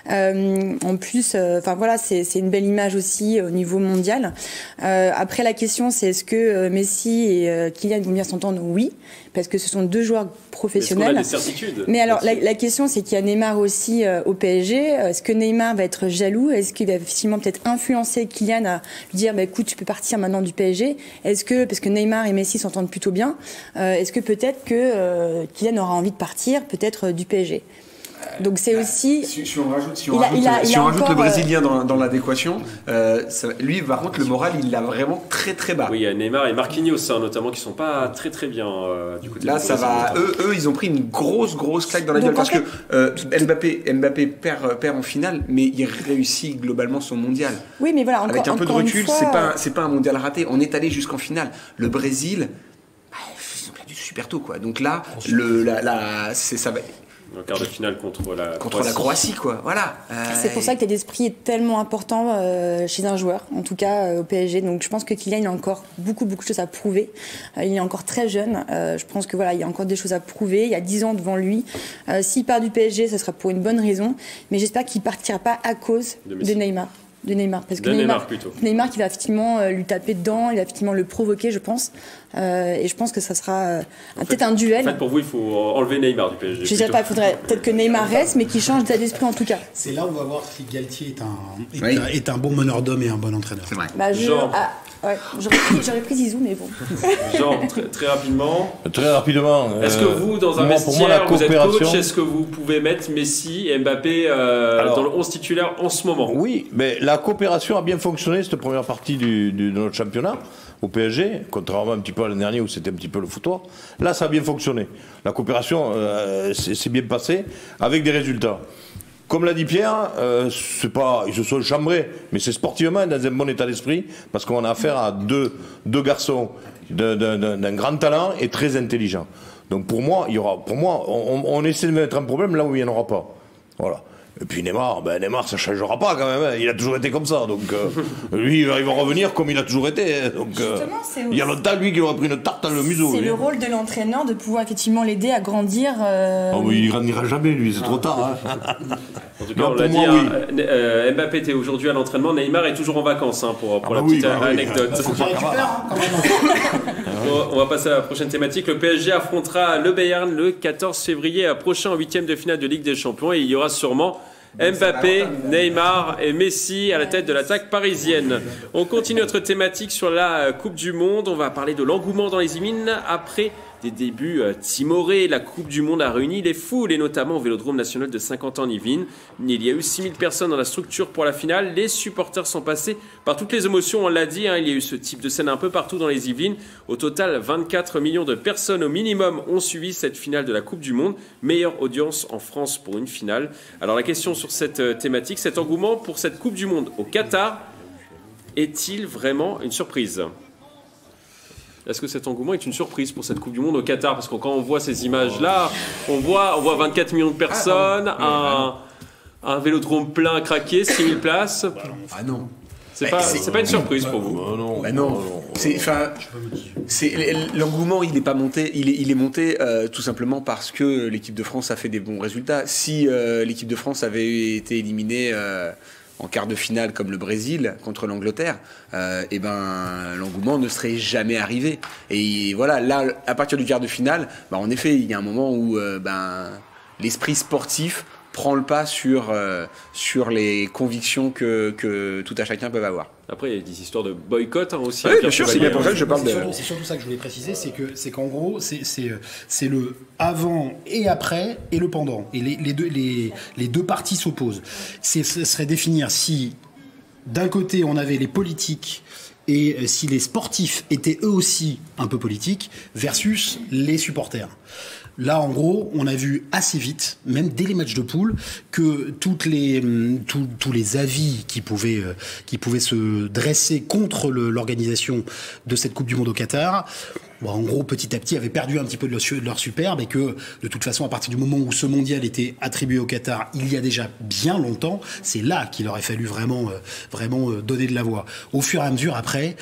En plus, voilà, c'est une belle image aussi au niveau mondial. Après, la question, c'est est-ce que Messi et Kylian vont bien s'entendre? Oui, parce que ce sont deux joueurs professionnels. Est-ce qu'on a des certitudes? Mais alors, la question, c'est qu'il y a Neymar aussi au PSG. Est-ce que Neymar va être jaloux? Est-ce qu'il va effectivement peut-être influencer Kylian à lui dire écoute, tu peux partir maintenant du PSG? Est-ce que, parce que Neymar et Messi s'entendent plutôt bien, est-ce que peut-être que Kylian aura envie de partir peut-être du PSG? Donc c'est aussi... Si on rajoute le Brésilien dans l'adéquation, lui, par contre, le moral, il l'a vraiment très très bas. Oui, il y a Neymar et Marquinhos, notamment, qui sont pas très très bien du côté. Là, ça va. Eux, ils ont pris une grosse claque dans la gueule, parce que Mbappé perd en finale, mais il réussit globalement son mondial. Oui, mais voilà, avec un peu de recul, c'est pas un mondial raté. On est allé jusqu'en finale. Le Brésil, ils ont perdu super tôt, quoi. Donc là, ça va. En quart de finale contre la Croatie, quoi. Voilà. C'est pour ça que l'état d'esprit est tellement important chez un joueur, en tout cas au PSG. Donc je pense que Kylian, il a encore beaucoup de choses à prouver. Il est encore très jeune. Je pense que voilà, il y a encore des choses à prouver. Il y a 10 ans devant lui. S'il part du PSG, ce sera pour une bonne raison. Mais j'espère qu'il partira pas à cause de Neymar. Parce que Neymar qui va effectivement lui taper dedans, il va effectivement le provoquer, je pense. Et je pense que ça sera peut-être un duel. En fait, pour vous, il faut enlever Neymar du PSG. Je sais pas, il faudrait peut-être que Neymar reste, mais qu'il change d'état d'esprit en tout cas. C'est là où on va voir si Galtier est un bon meneur d'hommes et un bon entraîneur. C'est vrai. J'aurais pris Zizou, mais bon. Jean, très rapidement. Très rapidement. Est-ce que vous, dans un vestiaire, vous êtes coach, est-ce que vous pouvez mettre Messi et Mbappé dans le 11 titulaire en ce moment? Oui, mais la coopération a bien fonctionné, cette première partie de notre championnat au PSG, contrairement un petit peu à l'année dernière où c'était un petit peu le foutoir. Là, ça a bien fonctionné. La coopération s'est bien passée avec des résultats. Comme l'a dit Pierre, ils se sont chambrés, mais c'est sportivement dans un bon état d'esprit, parce qu'on a affaire à deux garçons d'un grand talent et très intelligents. Donc pour moi, on essaie de mettre un problème là où il n'y en aura pas. Voilà. Et puis Neymar, ça ne changera pas quand même. Hein. Il a toujours été comme ça. Donc lui, il va revenir comme il a toujours été. Donc il y a longtemps, lui, qui aurait pris une tarte dans le museau. C'est le rôle de l'entraîneur de pouvoir effectivement l'aider à grandir. Oh, mais il grandira jamais, lui. C'est trop tard. Hein. En tout cas, on l'a dit, oui. Mbappé était aujourd'hui à l'entraînement. Neymar est toujours en vacances, pour la petite anecdote. Faut qu'il récupère, quand même. On va passer à la prochaine thématique. Le PSG affrontera le Bayern le 14 février prochain en 8e de finale de Ligue des Champions. Et il y aura sûrement Mbappé, Neymar et Messi à la tête de l'attaque parisienne. On continue notre thématique sur la Coupe du Monde. On va parler de l'engouement dans les Yvelines après des débuts timorés. La Coupe du Monde a réuni les foules et notamment au Vélodrome national de Saint-Quentin-en-Yvelines. Il y a eu 6000 personnes dans la structure pour la finale. Les supporters sont passés par toutes les émotions, on l'a dit. Il y a eu ce type de scène un peu partout dans les Yvelines. Au total, 24 millions de personnes au minimum ont suivi cette finale de la Coupe du Monde. Meilleure audience en France pour une finale. Alors la question sur cette thématique, cet engouement pour cette Coupe du Monde au Qatar, est-il vraiment une surprise ? Est-ce que cet engouement est une surprise pour cette Coupe du Monde au Qatar? Parce que quand on voit ces images-là, on voit 24 millions de personnes, un vélodrome plein craqué, 6000 places. Ah non. C'est pas une surprise pour vous? Non. L'engouement, il n'est pas monté. Il est monté tout simplement parce que l'équipe de France a fait des bons résultats. Si l'équipe de France avait été éliminée en quart de finale comme le Brésil contre l'Angleterre, l'engouement ne serait jamais arrivé. Et voilà, là, à partir du quart de finale, en effet, il y a un moment où l'esprit sportif prend le pas sur les convictions que tout à chacun peut avoir. Après, il y a des histoires de boycott aussi. Oui, bien sûr, c'est bien pour ça que je parle de... C'est surtout ça que je voulais préciser, c'est qu'en gros, c'est le avant et après et le pendant. Et les deux parties s'opposent. Ce serait définir si, d'un côté, on avait les politiques et si les sportifs étaient eux aussi un peu politiques versus les supporters. Là, en gros, on a vu assez vite, même dès les matchs de poule, que tous les avis qui pouvaient se dresser contre l'organisation de cette Coupe du Monde au Qatar, en gros, petit à petit, avaient perdu un petit peu de leur superbe et que, de toute façon, à partir du moment où ce mondial était attribué au Qatar, il y a déjà bien longtemps, c'est là qu'il aurait fallu vraiment donner de la voix. Au fur et à mesure, après,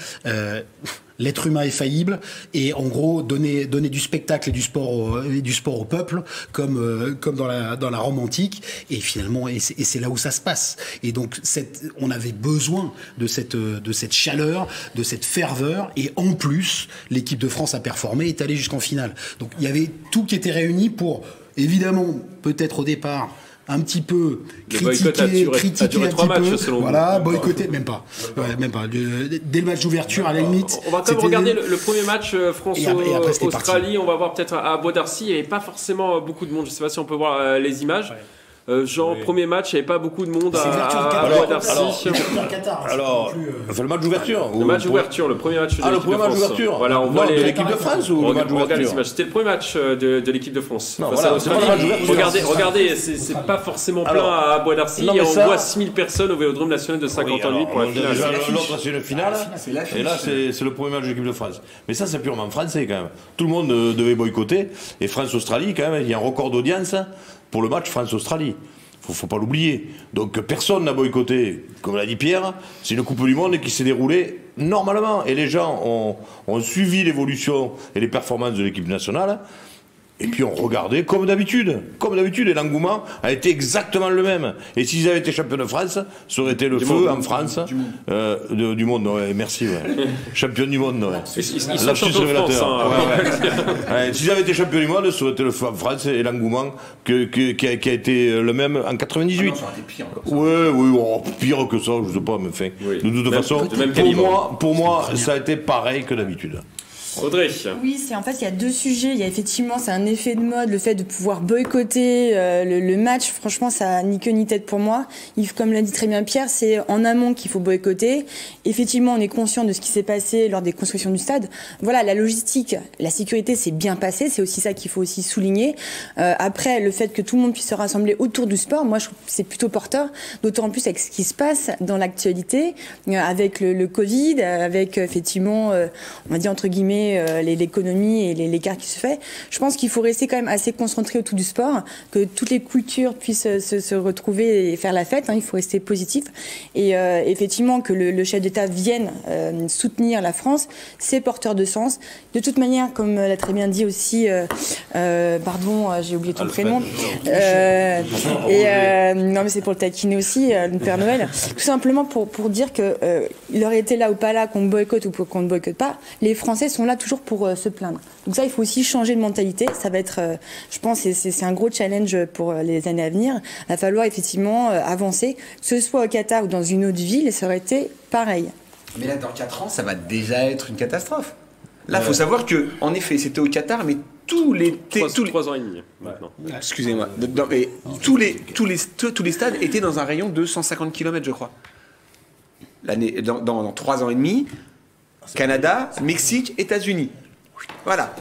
l'être humain est faillible et en gros donner du spectacle et du sport au peuple comme dans la Rome antique et finalement c'est là où ça se passe. Et donc on avait besoin de cette chaleur, de cette ferveur et en plus l'équipe de France a performé et est allée jusqu'en finale. Donc il y avait tout qui était réuni pour évidemment peut-être au départ un petit peu critiquer un petit peu, voilà, boycotter, même pas. Dès le match d'ouverture, à la limite. On va quand même regarder le premier match France-Australie. On va voir peut-être à Bois d'Arcy. Il n'y avait pas forcément beaucoup de monde. Je ne sais pas si on peut voir les images. Premier match, il n'y avait pas beaucoup de monde à Bois d'Arcy. Alors, le match d'ouverture. Le match d'ouverture, le premier match de l'équipe de France. Le premier match d'ouverture. Voilà, on voit de l'équipe de France ou le match d'ouverture. C'était le premier match de l'équipe de France. Non, voilà, c'est pas le match d'ouverture. Regardez, c'est pas forcément plein à Bois d'Arcy. Et on voit 6000 personnes au Vélodrome national de Saint-Quentin-en-Nuit pour la finale. L'autre, c'est une finale. Et là, c'est le premier match de l'équipe de France. Mais ça, c'est purement français quand même. Tout le monde devait boycotter. Et France-Australie, quand même, il y a un record d'audience pour le match France-Australie. Faut pas l'oublier. Donc personne n'a boycotté, comme l'a dit Pierre. C'est une Coupe du Monde qui s'est déroulée normalement. Et les gens ont suivi l'évolution et les performances de l'équipe nationale. Et puis on regardait comme d'habitude. Et l'engouement a été exactement le même. Et s'ils avaient été champions de France, ça aurait été le feu en France. Du monde, ouais, merci. Ouais. Champion du monde, ouais. Ils sont champions de France. S'ils avaient été champions du monde, ça aurait été le feu en France et l'engouement qui a été le même en 98. Pire que ça, je sais pas, mais enfin. Oui. De toute façon, pour moi, ça a été pareil que d'habitude. Audrey. Oui, il y a deux sujets. Il y a effectivement, c'est un effet de mode, le fait de pouvoir boycotter le match. Franchement, ça n'a ni queue ni tête pour moi. Comme l'a dit très bien Pierre, c'est en amont qu'il faut boycotter. Effectivement, on est conscient de ce qui s'est passé lors des constructions du stade. Voilà, la logistique, la sécurité, c'est bien passé. C'est aussi ça qu'il faut aussi souligner. Après, le fait que tout le monde puisse se rassembler autour du sport, moi, je trouve que c'est plutôt porteur. D'autant plus avec ce qui se passe dans l'actualité, avec le Covid, avec effectivement, on va dire entre guillemets, l'économie et l'écart qui se fait. Je pense qu'il faut rester quand même assez concentré autour du sport, que toutes les cultures puissent se retrouver et faire la fête. Il faut rester positif. Et effectivement, que le chef d'État vienne soutenir la France, c'est porteur de sens. De toute manière, comme l'a très bien dit aussi, j'ai oublié ton prénom. Non, mais c'est pour le taquiner aussi, le Père Noël. Tout simplement pour dire que il aurait été là ou pas là, qu'on boycotte ou qu'on ne boycotte pas, les Français sont là toujours pour se plaindre. Donc ça, il faut aussi changer de mentalité. Ça va être, je pense, c'est un gros challenge pour les années à venir. Il va falloir effectivement avancer, que ce soit au Qatar ou dans une autre ville, et ça aurait été pareil. Mais là, dans 4 ans, ça va déjà être une catastrophe. Là, il faut savoir que, en effet, c'était au Qatar, mais tous les 3 ans et demi maintenant. Excusez-moi. Mais tous les stades étaient dans un rayon de 150 km, je crois. Dans 3 ans et demi, Canada, Mexique, États-Unis. Voilà.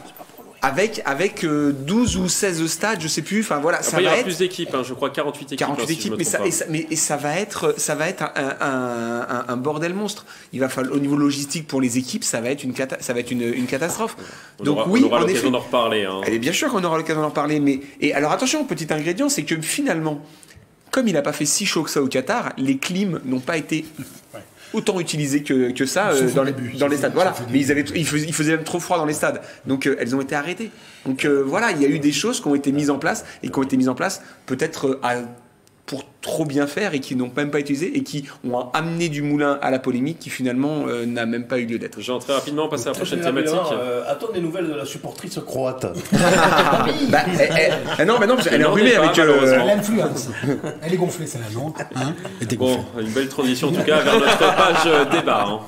Avec 12 ou 16 stades, je sais plus. Enfin voilà, ça va être. Il y aura plus d'équipes, je crois 48 équipes. 48 équipes, mais ça va être un bordel monstre. Il va falloir, au niveau logistique pour les équipes, ça va être une catastrophe. On aura l'occasion d'en reparler. Et bien sûr qu'on aura l'occasion d'en reparler, et alors attention, petit ingrédient, c'est que finalement, comme il n'a pas fait si chaud que ça au Qatar, les clims n'ont pas été autant utilisées que ça dans les stades. Voilà. Mais il faisait même trop froid dans les stades. Donc elles ont été arrêtées. Donc voilà, il y a eu des choses qui ont été mises en place peut-être pour trop bien faire et qui n'ont même pas utilisé et qui ont amené du moulin à la polémique qui finalement n'a même pas eu lieu d'être. Je vais très rapidement passer à la prochaine thématique. Attends des nouvelles de la supportrice croate. Non, elle est enrhumée avec l'influence. Elle est gonflée, celle-là, non Bon, une belle transition en tout cas vers notre page débat.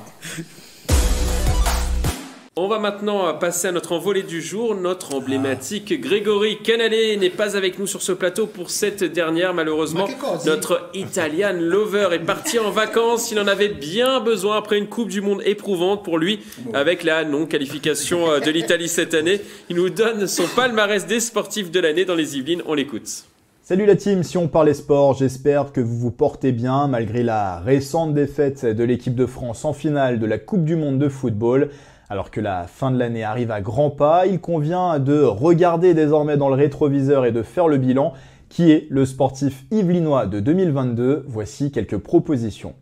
On va maintenant passer à notre envolée du jour. Notre emblématique Grégory Canale n'est pas avec nous sur ce plateau pour cette dernière. Malheureusement, notre Italian Lover est parti en vacances. Il en avait bien besoin après une Coupe du Monde éprouvante pour lui. Avec la non-qualification de l'Italie cette année, il nous donne son palmarès des sportifs de l'année dans les Yvelines. On l'écoute. Salut la team, si on parlait sport, j'espère que vous vous portez bien malgré la récente défaite de l'équipe de France en finale de la Coupe du Monde de football. Alors que la fin de l'année arrive à grands pas, il convient de regarder désormais dans le rétroviseur et de faire le bilan. Qui est le sportif yvelinois de 2022? Voici quelques propositions.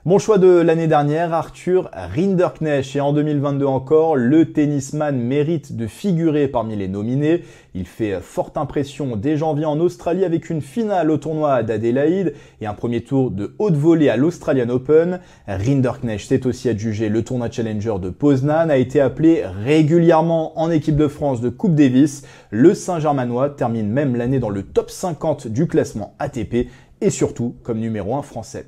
Mon choix de l'année dernière, Arthur Rinderknecht. Et en 2022 encore, le tennisman mérite de figurer parmi les nominés. Il fait forte impression dès janvier en Australie avec une finale au tournoi d'Adélaïde et un premier tour de haute volée à l'Australian Open. Rinderknecht s'est aussi adjugé le tournoi Challenger de Poznan, a été appelé régulièrement en équipe de France de Coupe Davis. Le Saint-Germanois termine même l'année dans le top 50 du classement ATP et surtout comme numéro 1 français.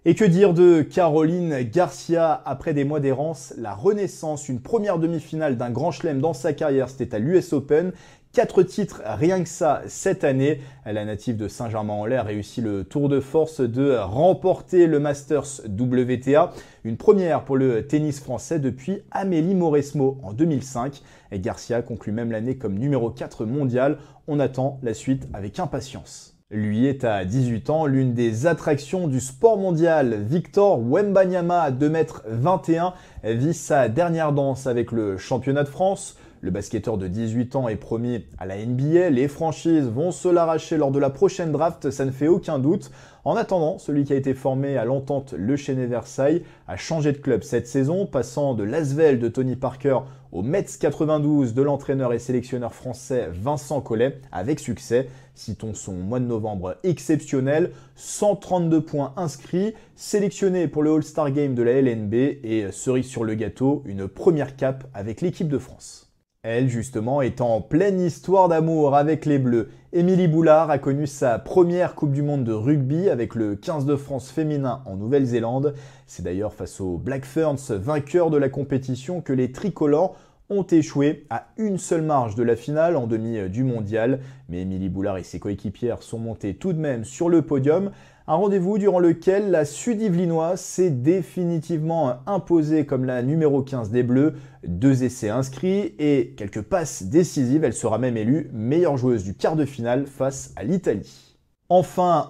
Et que dire de Caroline Garcia? Après des mois d'errance, la renaissance, une première demi-finale d'un grand chelem dans sa carrière, c'était à l'US Open. 4 titres, rien que ça, cette année. La native de Saint-Germain-en-Laye réussit le tour de force de remporter le Masters WTA. Une première pour le tennis français depuis Amélie Mauresmo en 2005. Et Garcia conclut même l'année comme numéro 4 mondial. On attend la suite avec impatience. Lui est à 18 ans l'une des attractions du sport mondial. Victor Wembanyama, 2,21 m, vit sa dernière danse avec le championnat de France. Le basketteur de 18 ans est promis à la NBA. Les franchises vont se l'arracher lors de la prochaine draft, ça ne fait aucun doute. En attendant, celui qui a été formé à l'Entente Le Chesnay-Versailles a changé de club cette saison, passant de l'Asvel de Tony Parker au Metz 92 de l'entraîneur et sélectionneur français Vincent Collet, avec succès. Citons son mois de novembre exceptionnel, 132 points inscrits, sélectionné pour le All-Star Game de la LNB et cerise sur le gâteau, une première cape avec l'équipe de France. Elle, justement, est en pleine histoire d'amour avec les Bleus. Émilie Boulard a connu sa première Coupe du Monde de rugby avec le 15 de France féminin en Nouvelle-Zélande. C'est d'ailleurs face aux Black Ferns, vainqueurs de la compétition, que les tricolores ont échoué à une seule marche de la finale en demi du mondial. Mais Émilie Boulard et ses coéquipières sont montées tout de même sur le podium. Un rendez-vous durant lequel la Sud-Yvelinoise s'est définitivement imposée comme la numéro 15 des Bleus. 2 essais inscrits et quelques passes décisives. Elle sera même élue meilleure joueuse du quart de finale face à l'Italie. Enfin,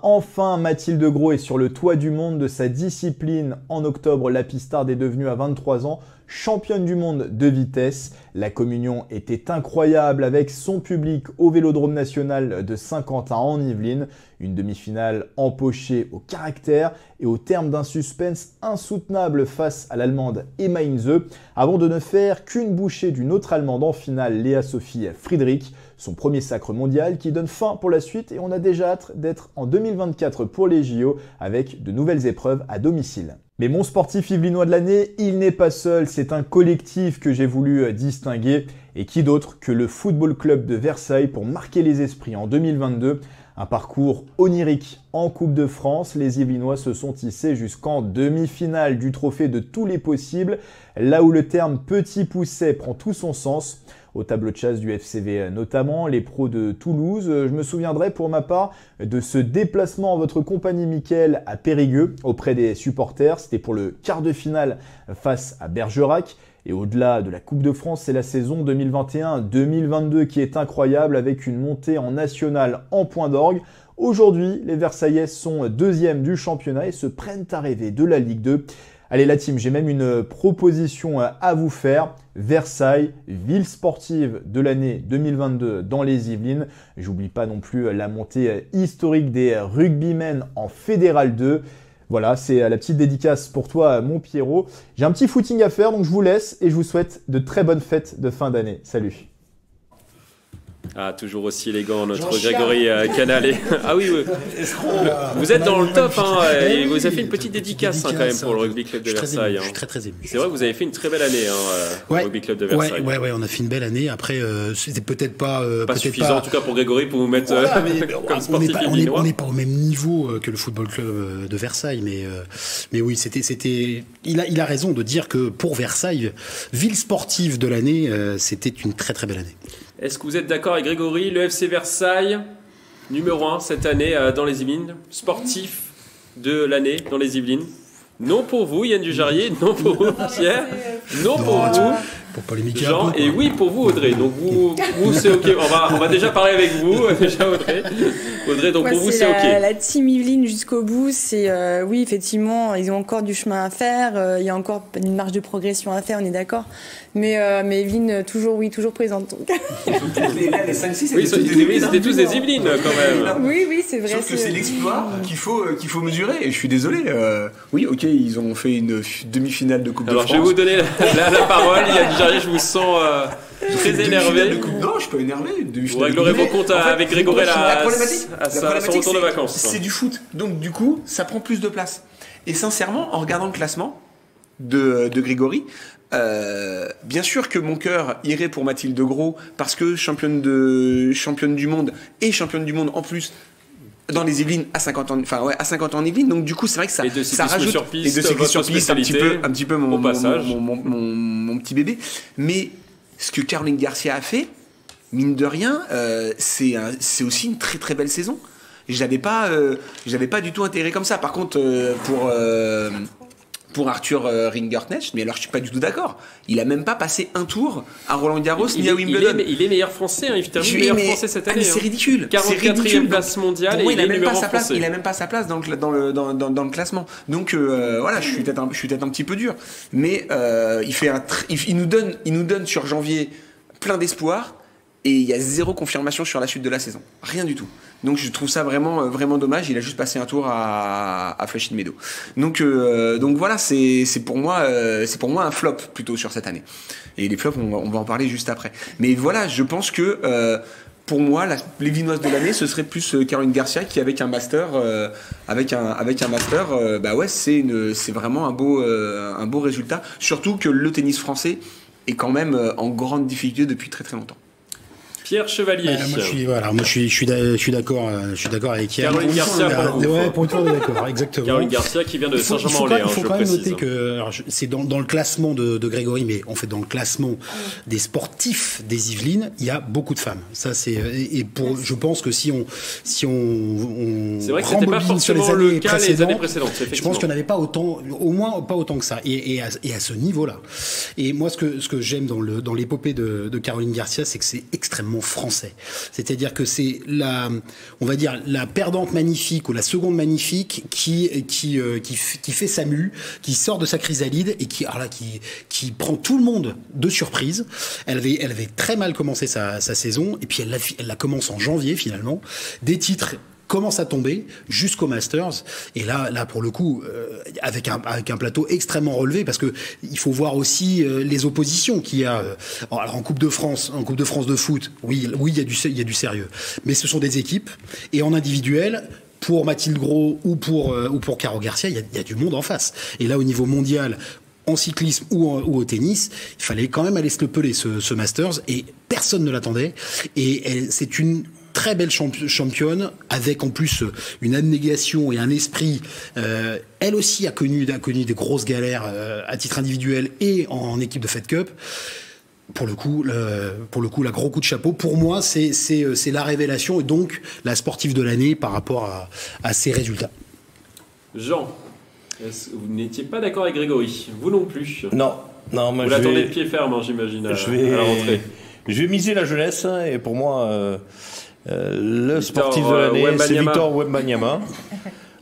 Mathilde Gros est sur le toit du monde de sa discipline. En octobre, la pistarde est devenue à 23 ans championne du monde de vitesse. La communion était incroyable avec son public au Vélodrome national de Saint-Quentin en Yvelines. Une demi-finale empochée au caractère et au terme d'un suspense insoutenable face à l'Allemande Emma Hinze, avant de ne faire qu'une bouchée d'une autre Allemande en finale, Léa-Sophie Friedrich, son premier sacre mondial qui donne fin pour la suite et on a déjà hâte d'être en 2024 pour les JO avec de nouvelles épreuves à domicile. Mais mon sportif yvelinois de l'année, il n'est pas seul, c'est un collectif que j'ai voulu distinguer. Et qui d'autre que le Football Club de Versailles pour marquer les esprits en 2022. Un parcours onirique en Coupe de France, les Yvelinois se sont hissés jusqu'en demi-finale du trophée de tous les possibles, là où le terme petit pousset prend tout son sens. Au tableau de chasse du FCV notamment, les pros de Toulouse. Je me souviendrai pour ma part de ce déplacement en votre compagnie Mickaël à Périgueux auprès des supporters. C'était pour le quart de finale face à Bergerac. Et au-delà de la Coupe de France, c'est la saison 2021-2022 qui est incroyable avec une montée en national en point d'orgue. Aujourd'hui, les Versaillais sont deuxièmes du championnat et se prennent à rêver de la Ligue 2. Allez la team, j'ai même une proposition à vous faire. Versailles, ville sportive de l'année 2022 dans les Yvelines. J'oublie pas non plus la montée historique des rugbymen en Fédéral 2. Voilà, c'est la petite dédicace pour toi, mon Pierrot. J'ai un petit footing à faire, donc je vous laisse et je vous souhaite de très bonnes fêtes de fin d'année. Salut! Ah, toujours aussi élégant, notre Grégory Canal. Ah oui, oui. Vous êtes dans le top, hein, et vous avez fait une petite dédicace quand même pour le Rugby Club de Versailles. Je suis très ému. C'est vrai que vous avez fait une très belle année, au Rugby Club de Versailles. Ouais, on a fait une belle année. Après, c'était peut-être pas suffisant, en tout cas pour Grégory, pour vous mettre comme sportif illinois. On n'est pas au même niveau que le Football Club de Versailles, mais oui, il a raison de dire que pour Versailles, ville sportive de l'année, c'était une très très belle année. Est-ce que vous êtes d'accord avec Grégory? Le FC Versailles, numéro 1 cette année dans les Yvelines, sportif de l'année dans les Yvelines. Non pour vous, Yann Dujarrier, non pour vous, Pierre, non pour vous. Pour polémiquer Jean, un peu, et oui pour vous, Audrey. Donc vous c'est ok. On va déjà parler avec vous, déjà Audrey. Audrey, donc pour vous c'est ok. La team Yvelines jusqu'au bout, c'est oui effectivement, ils ont encore du chemin à faire. Il y a encore une marge de progression à faire, on est d'accord. Mais Yvelines toujours présente. Les 5-6, c'était tous des Yvelines quand même. Oui, c'est vrai. Sauf que c'est l'exploit qu'il faut mesurer. Et je suis désolé. Oui, ok, ils ont fait une demi-finale de Coupe de France. Alors je vais vous donner la parole. Yann Dujarrier, je vous sens très énervé. Non, je suis pas énervé. Vous réglerez vos comptes avec Grégory à son retour de vacances. C'est du foot. Donc du coup, ça prend plus de place. Et sincèrement, en regardant le classement de Grégory, bien sûr que mon cœur irait pour Mathilde Gros parce que championne du monde et championne du monde en plus dans les Yvelines à 50 ans, à 50 ans en Yvelines. Donc du coup, c'est vrai que ça rajoute sur piste, et de cyclisme sur piste, un petit peu mon petit bébé. Mais ce que Caroline Garcia a fait, mine de rien, c'est aussi une très très belle saison. J'avais pas du tout intégré comme ça. Par contre, pour Arthur Ringerknecht, mais alors je suis pas du tout d'accord. Il a même pas passé un tour à Roland-Garros ni à Wimbledon. Il est meilleur français, il termine meilleur français cette année. C'est ridicule. 44e place mondiale et il est numéro français. Il a même pas sa place dans le classement. Donc voilà, je suis peut-être un petit peu dur, mais il nous donne sur janvier plein d'espoir et il y a zéro confirmation sur la suite de la saison. Rien du tout. Donc je trouve ça vraiment vraiment dommage. Il a juste passé un tour à Flushing Meadows. Donc voilà, c'est pour moi un flop plutôt sur cette année. Et les flops, on va en parler juste après. Mais voilà, je pense que pour moi, les Vinoises de l'année, ce serait plus Caroline Garcia qui avec un master, c'est vraiment un beau résultat. Surtout que le tennis français est quand même en grande difficulté depuis très très longtemps. Pierre Chevalier. Moi, je suis d'accord avec Yann. Caroline Garcia, pour une fois, on est d'accord, exactement. Caroline Garcia qui vient de Saint-Germain-en-Laye. Il faut quand même noter que c'est dans le classement de Grégory, mais en fait dans le classement des sportifs des Yvelines, il y a beaucoup de femmes. Ça c'est je pense que si on c'est vrai que c'était pas forcément le cas les années précédentes. Je pense qu'il n'y en avait pas autant, au moins pas autant que ça. Et à ce niveau-là. Et moi, ce que j'aime dans l'épopée de Caroline Garcia, c'est que c'est extrêmement français. C'est-à-dire que c'est la perdante magnifique ou la seconde magnifique qui fait sa mue, qui sort de sa chrysalide et qui prend tout le monde de surprise. Elle avait très mal commencé sa saison et puis elle la commence en janvier finalement. Des titres commence à tomber jusqu'au Masters et là pour le coup avec un plateau extrêmement relevé parce que il faut voir aussi les oppositions qu'il y a alors en Coupe de France de foot oui il y a du sérieux mais ce sont des équipes et en individuel pour Mathilde Gros ou pour Caro Garcia il y a du monde en face et là au niveau mondial en cyclisme ou au tennis, il fallait quand même aller se le peler ce Masters et personne ne l'attendait et c'est une très belle championne avec en plus une abnégation et un esprit. Elle aussi a connu des grosses galères à titre individuel et en équipe de Fed Cup. Pour le coup, la gros coup de chapeau. Pour moi, c'est la révélation et donc la sportive de l'année par rapport à ses résultats. Jean, vous n'étiez pas d'accord avec Grégory, vous non plus. Non, moi vous l'attendez de pied ferme, j'imagine, à la rentrée. Je vais miser la jeunesse et pour moi. Le sportif de l'année, c'est Victor Wembanyama,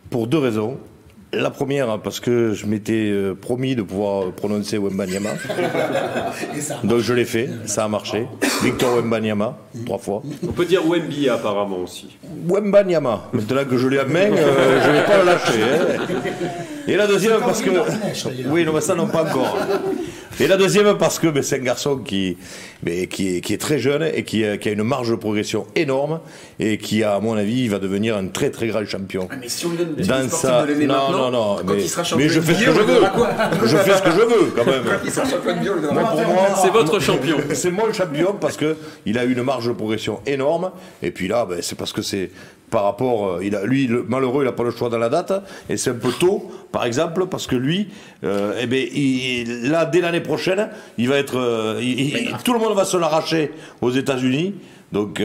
pour deux raisons. La première, parce que je m'étais promis de pouvoir prononcer Wembanyama. Donc je l'ai fait, ça a marché. Victor Wembanyama, 3 fois. On peut dire Wemby apparemment aussi. Wembanyama, maintenant que je l'ai à main, je ne vais pas le lâcher. Et la deuxième parce que... Oui, non, mais ça, non, pas encore. Et la deuxième parce que c'est un garçon qui est très jeune et qui a une marge de progression énorme et qui, à mon avis, va devenir un très très grand champion. Ah, mais si on lui donne dans sa... de non, quand il sera champion, mais je fais ce que je veux. Je fais ce que je veux quand même. Quand il sera champion de bio, pour moi, c'est votre champion. C'est moi le champion parce que il a une marge de progression énorme. Et puis là, c'est parce que c'est par rapport, malheureux, il n'a pas le choix dans la date, et c'est un peu tôt, par exemple, parce que lui, là, dès l'année prochaine, il va être, tout le monde va se l'arracher aux États-Unis. Donc,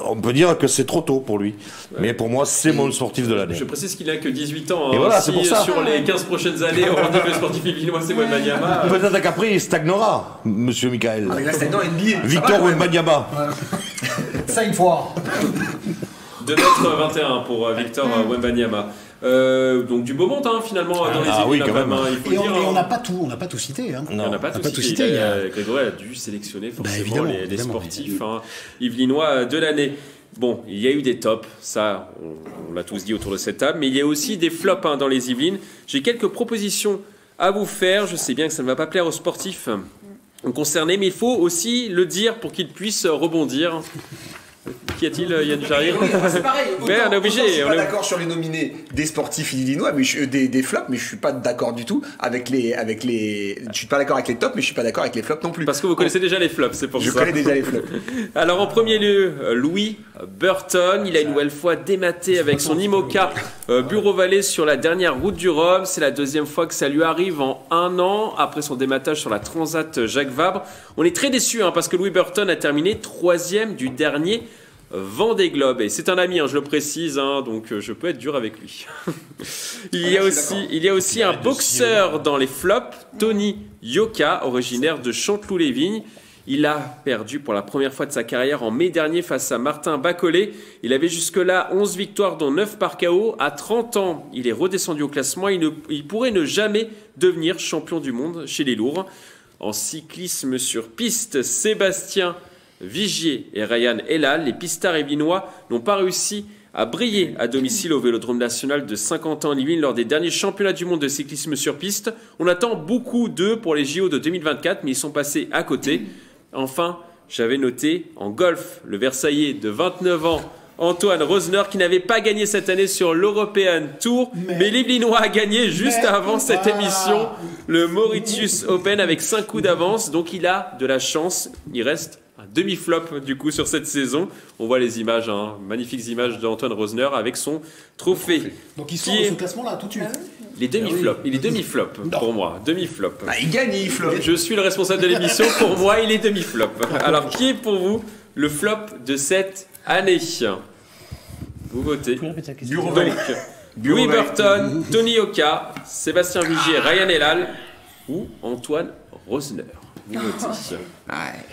on peut dire que c'est trop tôt pour lui. Ouais. Mais pour moi, c'est mon sportif de l'année. Je précise qu'il n'a que 18 ans. Hein. Et voilà, c'est pour ça. Sur les 15 prochaines années, on dit que le sportif illinois, c'est Wembanyama. Peut-être qu'après, il stagnera, monsieur Michael. Ah, mais là, c'est dans NBA. Victor Wembanyama. Ça, une fois. 2m21 pour Victor Wembanyama. Donc du beau monde finalement dans les équipes. Oui, quand même. Il faut dire, on n'a pas tout cité. Hein. On n'a pas tout cité. Grégory a dû sélectionner forcément les sportifs yvelinois de l'année. Bon, il y a eu des tops, ça on l'a tous dit autour de cette table, mais il y a aussi des flops dans les Yvelines. J'ai quelques propositions à vous faire. Je sais bien que ça ne va pas plaire aux sportifs concernés, mais il faut aussi le dire pour qu'ils puissent rebondir. Qu'y a-t-il, Yann Jarry? C'est pareil. Mais on est obligé. Je suis pas d'accord sur les nominés des sportifs illinois, mais des flops, mais je suis pas d'accord du tout avec les. Je suis pas d'accord avec les tops, mais je suis pas d'accord avec les flops non plus. Parce que vous connaissez déjà les flops, c'est pour ça. Je connais déjà les flops. Alors en premier lieu, Louis Burton, il a une nouvelle fois dématé avec son IMOCA Bureau Vallée sur la dernière route du Rhum. C'est la deuxième fois que ça lui arrive en un an après son dématage sur la Transat Jacques Vabre. On est très déçus parce que Louis Burton a terminé 3e du dernier Vendée Globe. Et c'est un ami, je le précise, donc je peux être dur avec lui. il y a aussi un boxeur dans les flops, Tony Yoka, originaire de Chanteloup-les-Vignes. Il a perdu pour la première fois de sa carrière en mai dernier face à Martin Bacolé. Il avait jusque-là 11 victoires dont 9 par KO. À 30 ans, il est redescendu au classement. Il pourrait ne jamais devenir champion du monde chez les lourds. En cyclisme sur piste, Sébastien Vigier et Ryan Elal, les pistards yvelinois, n'ont pas réussi à briller à domicile au Vélodrome national de Saint-Quentin-en-Yvelines lors des derniers championnats du monde de cyclisme sur piste. On attend beaucoup d'eux pour les JO de 2024, mais ils sont passés à côté. Enfin, j'avais noté en golf le Versaillais de 29 ans, Antoine Rosner, qui n'avait pas gagné cette année sur l'European Tour, mais l'Yvelinois a gagné juste avant cette émission le Mauritius Open avec 5 coups d'avance, donc il a de la chance. Il reste un demi-flop du coup sur cette saison. On voit les images, magnifiques images d'Antoine Rosner avec son trophée. Donc il sort de ce classement-là tout de suite. Les demi-flops, il est demi-flop pour moi, demi-flop. Il gagne, il flop. Je suis le responsable de l'émission, pour moi il est demi-flop. Alors qui est pour vous le flop de cette année? Vous votez. Bureau Louis Burton, Tony Yoka, Sébastien Vigier, Ryan Elal ou Antoine Rosner. Vous votez.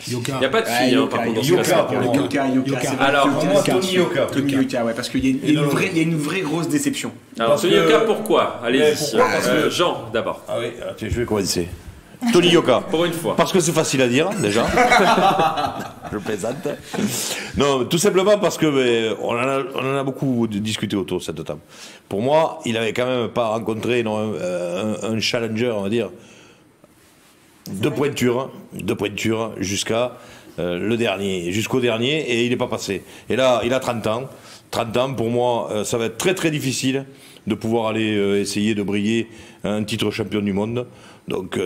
Il n'y a pas de fille par contre dans ce classement. Yoka. Alors, Tony Yoka. Tony Yoka, ouais, parce qu'il y a une vraie grosse déception. Alors, Tony Yoka, pourquoi? Allez-y. Jean, d'abord. Ah oui, je vais commencer. Tony Yoka. Pour une fois. Parce que c'est facile à dire, déjà. Je plaisante. Non, tout simplement parce que on en a beaucoup discuté autour de cette table. Pour moi, il n'avait quand même pas rencontré un challenger, on va dire, de pointure jusqu'au dernier, et il n'est pas passé. Et là, il a 30 ans. 30 ans, pour moi, ça va être très très difficile de pouvoir aller essayer de briller un titre champion du monde. Donc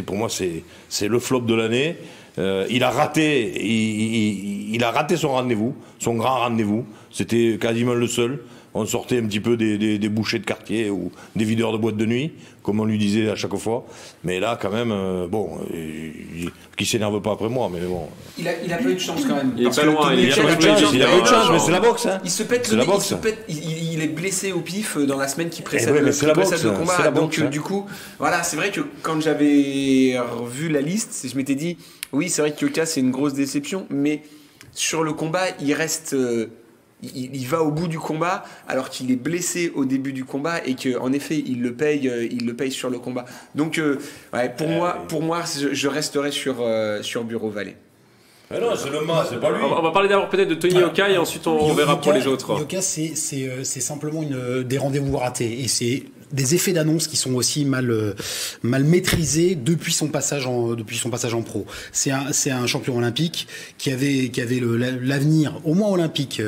pour moi c'est le flop de l'année. Il a raté son rendez-vous, son grand rendez-vous. C'était quasiment le seul. On sortait un petit peu des bouchers de quartier ou des videurs de boîtes de nuit, comme on lui disait à chaque fois. Mais là, quand même, qui s'énerve pas après moi, mais bon. Il a pas eu de chance quand même. Il est pas loin. Il a pas eu de chance, mais c'est la boxe. Il se pète le nez, il est blessé au pif dans la semaine qui précède le combat. Donc du coup, voilà, c'est vrai que quand j'avais revu la liste, je m'étais dit, oui, c'est vrai que Yoka c'est une grosse déception, mais sur le combat, il reste... Il va au bout du combat alors qu'il est blessé au début du combat et qu'en effet il le paye sur le combat. Donc pour moi je resterai sur Bureau Vallée. Mais non, c'est le mât, c'est pas lui. On va parler d'abord peut-être de Tony Yoka et ensuite on verra pour les autres. Yoka c'est simplement des rendez-vous ratés et c'est des effets d'annonce qui sont aussi mal maîtrisés depuis son passage en pro. C'est un champion olympique qui avait l'avenir au moins olympique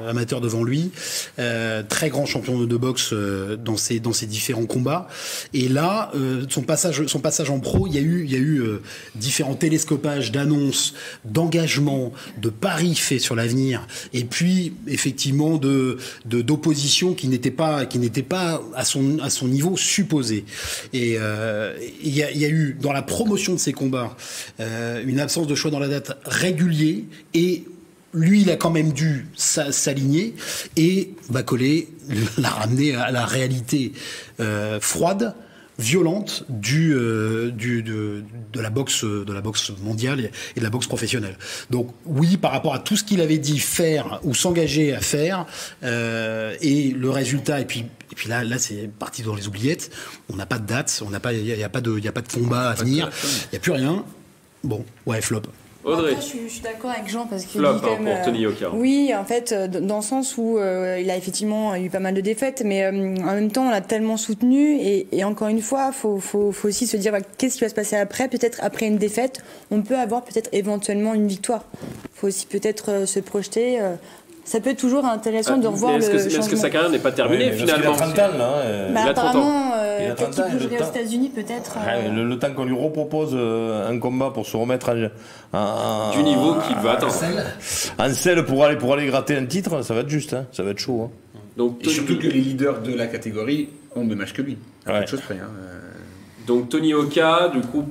amateur devant lui, très grand champion de boxe dans ses différents combats. Et là, son passage en pro, il y a eu différents télescopages d'annonces, d'engagements, de paris faits sur l'avenir, et puis effectivement d'opposition qui n'était pas à son niveau supposé. Et il y a eu dans la promotion de ces combats une absence de choix dans la date régulier, et lui, il a quand même dû s'aligner, et Bacolé l'a ramené à la réalité froide, violente de la boxe mondiale et de la boxe professionnelle. Donc oui, par rapport à tout ce qu'il avait dit faire ou s'engager à faire, et le résultat, et puis là c'est parti dans les oubliettes. On n'a pas de date, il y a pas de combat à venir, il y a plus rien. Bon, ouais, flop. Audrey. Après, je suis d'accord avec Jean parce qu'il flop, dit quand même, pour Tony Yoka. Oui, en fait, dans le sens où il a effectivement eu pas mal de défaites, mais en même temps, on l'a tellement soutenu, et encore une fois, faut aussi se dire qu'est-ce qui va se passer après. Peut-être après une défaite, on peut avoir peut-être éventuellement une victoire. Faut aussi peut-être se projeter. Ça peut être toujours intéressant de revoir le changement. Est-ce que sa carrière n'est pas terminée finalement? Il a 30 ans, là. Bah, apparemment, peut-être qu'il ans, bougerait aux États-Unis, peut-être. Le temps qu'on lui repropose un combat pour se remettre du niveau qu'il va atteindre. En selle pour aller gratter un titre, ça va être juste, hein. Ça va être chaud. Hein. Donc, et surtout que les leaders de la catégorie ont de matchs que lui. Ouais. Chose près, hein. Donc Tony Yoka, du coup,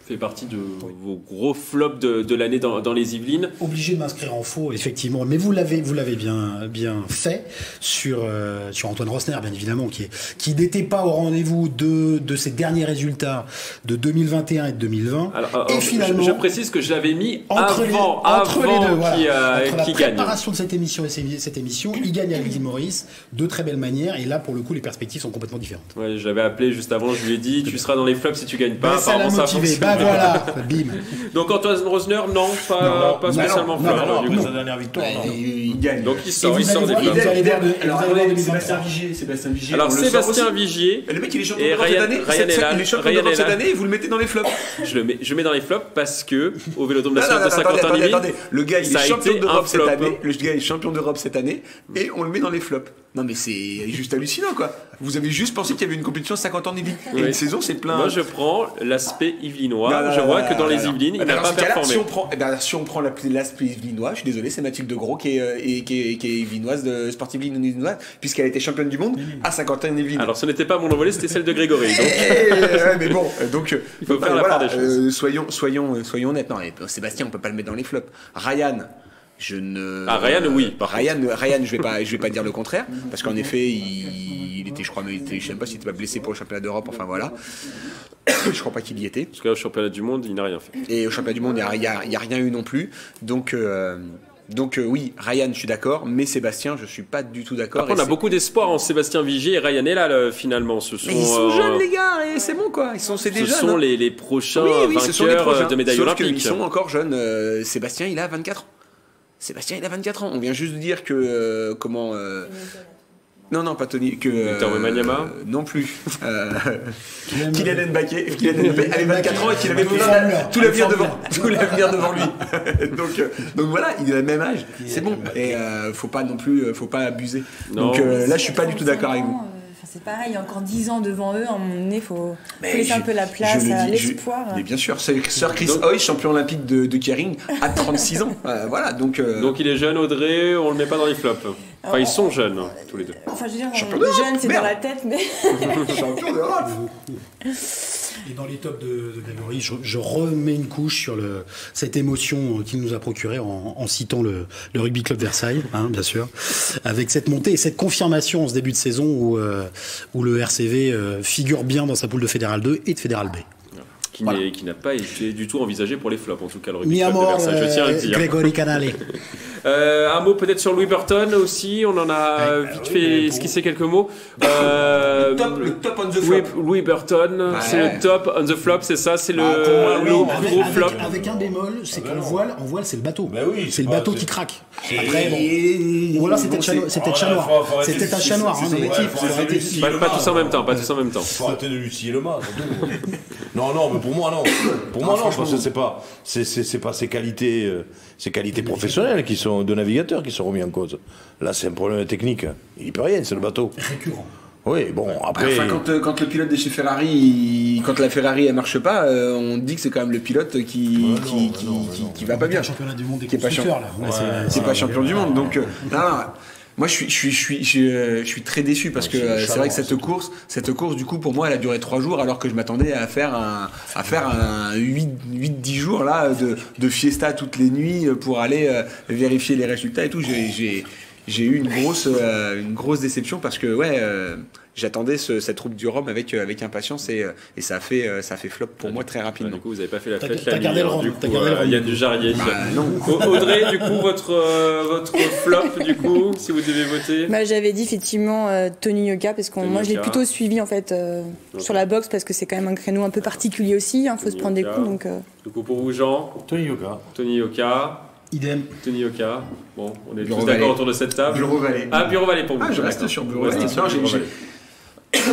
fait partie de vos gros flops de l'année dans les Yvelines. Obligé de m'inscrire en faux, effectivement, mais vous l'avez bien fait sur Antoine Rosner, bien évidemment, qui n'était pas au rendez-vous de ses derniers résultats de 2021 et de 2020. Alors, et finalement, je précise que je l'avais mis entre les deux, voilà. Entre qui la préparation de cette émission et cette émission, il gagne avec Guy Maurice de très belle manière, et là pour le coup les perspectives sont complètement différentes. Ouais, j'avais appelé juste avant, je lui ai dit tu seras dans les flops si tu gagnes pas. Ça l'a motivé. Voilà, bim. Donc Antoine Rosner, non, pas spécialement flop. Non, sa dernière victoire. Il gagne. Donc il sort des flops. Sébastien Vigier. Alors Sébastien Vigier. Le mec il est champion d'Europe cette année. Il est champion d'Europe cette année et vous le mettez dans les flops. Je mets dans les flops parce que au Vélodrome national de Saint-Quentin-Livy, le gars il est champion d'Europe cette année. Le gars est champion d'Europe cette année et on le met dans les flops. Non mais c'est juste hallucinant quoi. Vous avez juste pensé qu'il y avait une compétition 50 ans en Yvelines. Et une saison c'est plein. Moi je prends l'aspect yvelinois. Je vois que dans les Yvelines il n'a pas performé. Si on prend l'aspect yvelinois, je suis désolé, c'est Mathilde Gros qui est yvelinoise, sportive yvelinoise, puisqu'elle a été championne du monde à 50 ans en Yvelines. Alors ce n'était pas mon envolée, c'était celle de Grégory. Donc... mais bon, donc il faut faire la part des choses. Soyons honnêtes. Non, Sébastien on peut pas le mettre dans les flops. Ryan. Ryan, oui. Ryan, je vais pas dire le contraire, parce qu'en effet, il était, je crois, je sais même pas s'il était pas blessé pour le championnat d'Europe. Enfin voilà, je crois pas qu'il y était. Parce qu'au championnat du monde, il n'a rien fait. Et au championnat du monde, il y a rien eu non plus. Donc oui, Ryan, je suis d'accord, mais Sébastien, je suis pas du tout d'accord. Après, on a beaucoup d'espoir en Sébastien Vigier et Ryan est là, finalement. Mais ils sont jeunes, les gars, et c'est bon quoi. C'est des jeunes. Ce sont les prochains vainqueurs de médailles olympiques. Ils sont encore jeunes. Sébastien, il a 24 ans. Sébastien, il a 24 ans. On vient juste de dire que non, pas Tony. Victor Wembanyama non plus. Kylian Mbappé avait 24 ans et qu'il avait tout l'avenir devant lui. donc voilà, il a le même âge. C'est bon. Et faut pas abuser. Non. Donc là, je suis pas du tout d'accord avec vous. C'est pareil, il y a encore 10 ans devant eux, à un moment donné, il faut laisser un peu la place à l'espoir. Mais bien sûr, Sir Chris Hoy, champion olympique de Kering, à 36 ans. Voilà, donc il est jeune, Audrey, on le met pas dans les flops. Enfin, ils sont jeunes, tous les deux. Enfin, je veux dire, jeune, c'est dans la tête, mais... Champion d'Europe. Et dans les tops de Grégory, je remets une couche sur cette émotion qu'il nous a procurée en citant le Rugby Club Versailles, hein, bien sûr, avec cette montée et cette confirmation en ce début de saison où le RCV figure bien dans sa poule de Fédéral 2 et de Fédéral B. qui n'a pas été du tout envisagé pour les flops, en tout cas le rugby Mis à club de mort, Versailles, je tiens à le dire. Grégory Canale. Un mot peut-être sur Louis Burton aussi, on en a vite fait esquisser quelques mots. Le top on the flop. Louis Burton, c'est le top on the flop, c'est ça, c'est le plus gros flop. Avec un bémol, c'est qu'en voile, c'est le bateau. Oui, c'est le bateau qui craque. Après, bon. Ou alors c'était chat noir. C'était un chat noir dans l'équipe. Pas tous en même temps, Faut arrêter de Lucie et le mât. Non, mais pour moi non. Parce que c'est pas ses qualités professionnelles qui sont de navigateur qui sont remis en cause. Là, c'est un problème technique. Il peut rien, c'est le bateau. Récurrent. Oui, bon, après... Enfin, quand le pilote de chez Ferrari, quand la Ferrari elle marche pas, on dit que c'est quand même le pilote qui va pas bien. Championnat du monde des qui est pas constructeurs, là. C'est pas champion du monde. Donc, non, moi, je suis très déçu parce que c'est vrai que cette course, du coup, pour moi, elle a duré 3 jours alors que je m'attendais à faire un 8-10 jours là de fiesta toutes les nuits pour aller vérifier les résultats et tout. J'ai eu une grosse déception parce que j'attendais cette Route du Rhum avec impatience et ça a fait flop pour moi très rapidement. Du coup, vous n'avez pas fait la fête T'as gardé le Rhum. Yann Dujarrier. Non. Audrey, du coup, votre flop, du coup, si vous devez voter. J'avais dit effectivement Tony Yoka parce que moi je l'ai plutôt suivi en fait sur la boxe parce que c'est quand même un créneau un peu particulier aussi. Faut se prendre des coups donc. Du coup, pour vous, Jean. Tony Yoka. Idem. Tony Yoka. Bon, on est tous d'accord autour de cette table. Bureau Vallée. Ah, Bureau Vallée pour vous. Je reste sur Bureau Vallée.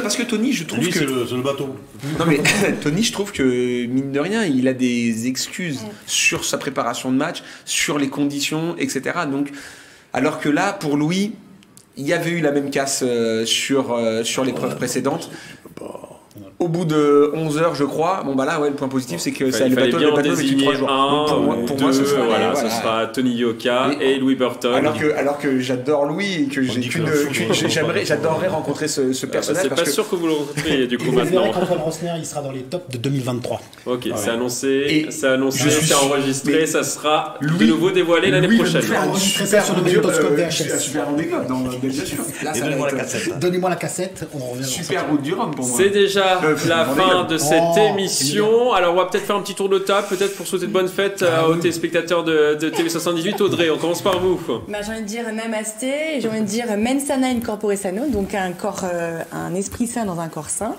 Parce que Tony, je trouve Lui, c'est le bateau. Non mais Tony, je trouve que mine de rien, il a des excuses sur sa préparation de match, sur les conditions, etc. Donc, alors que là, pour Louis, il y avait eu la même casse sur l'épreuve précédente. Au bout de 11 heures, je crois. Bon, là, le point positif, c'est que le bateau depuis 3 jours. Donc, pour moi, ce sera Tony Yoka et Louis Burton. Alors que j'adore Louis et que j'adorerais rencontrer ce personnage. C'est pas sûr que vous le rencontriez du coup Vous maintenant. verrez qu'Antoine Rosner, il sera dans les tops de 2023. Ok, c'est annoncé, c'est enregistré, ça sera de nouveau dévoilé l'année prochaine. Enregistré ça sur le Vélotope VHS. Super Vendée Globe, bien sûr. Donnez-moi la cassette, on revient. Super Route du Rhum pour moi. C'est déjà la fin de cette émission. Alors on va peut-être faire un petit tour de table, peut-être pour souhaiter de bonnes fêtes aux téléspectateurs de TV78. Audrey, on commence par vous. J'ai envie de dire Namasté et j'ai envie de dire Mens sana in corpore sano, donc un esprit sain dans un corps sain.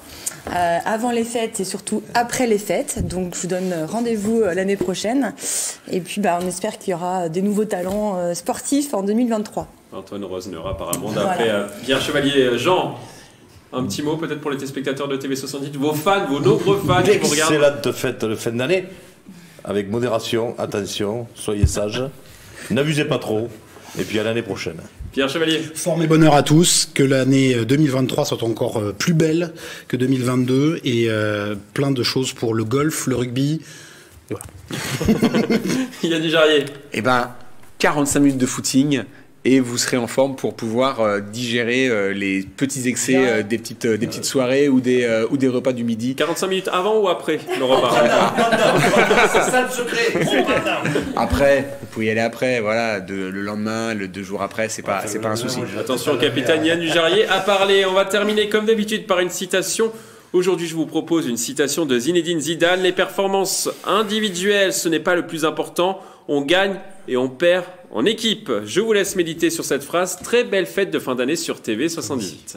Avant les fêtes et surtout après les fêtes. Donc je vous donne rendez-vous l'année prochaine. Et puis on espère qu'il y aura des nouveaux talents sportifs en 2023. Antoine Rosner apparemment, d'après Pierre Chevalier. Jean, un petit mot peut-être pour les téléspectateurs de TV78, vos fans, vos nombreux fans qui vous regardent. Excellente fête de fin d'année, avec modération, attention, soyez sages, n'abusez pas trop, et puis à l'année prochaine. Pierre Chevalier. Forme et bonheur à tous, que l'année 2023 soit encore plus belle que 2022 et plein de choses pour le golf, le rugby. Et voilà. Yann Dujarrier. 45 minutes de footing. Et vous serez en forme pour pouvoir digérer les petits excès des petites soirées ou des repas du midi. 45 minutes avant ou après le repas? C'est ça le secret. Après, vous pouvez y aller après, le lendemain, 2 jours après, c'est pas un souci. Attention, capitaine Yann Dujarrier a parlé. On va terminer comme d'habitude par une citation. Aujourd'hui, je vous propose une citation de Zinedine Zidane. Les performances individuelles, ce n'est pas le plus important. On gagne et on perd en équipe. Je vous laisse méditer sur cette phrase. Très belle fête de fin d'année sur TV78.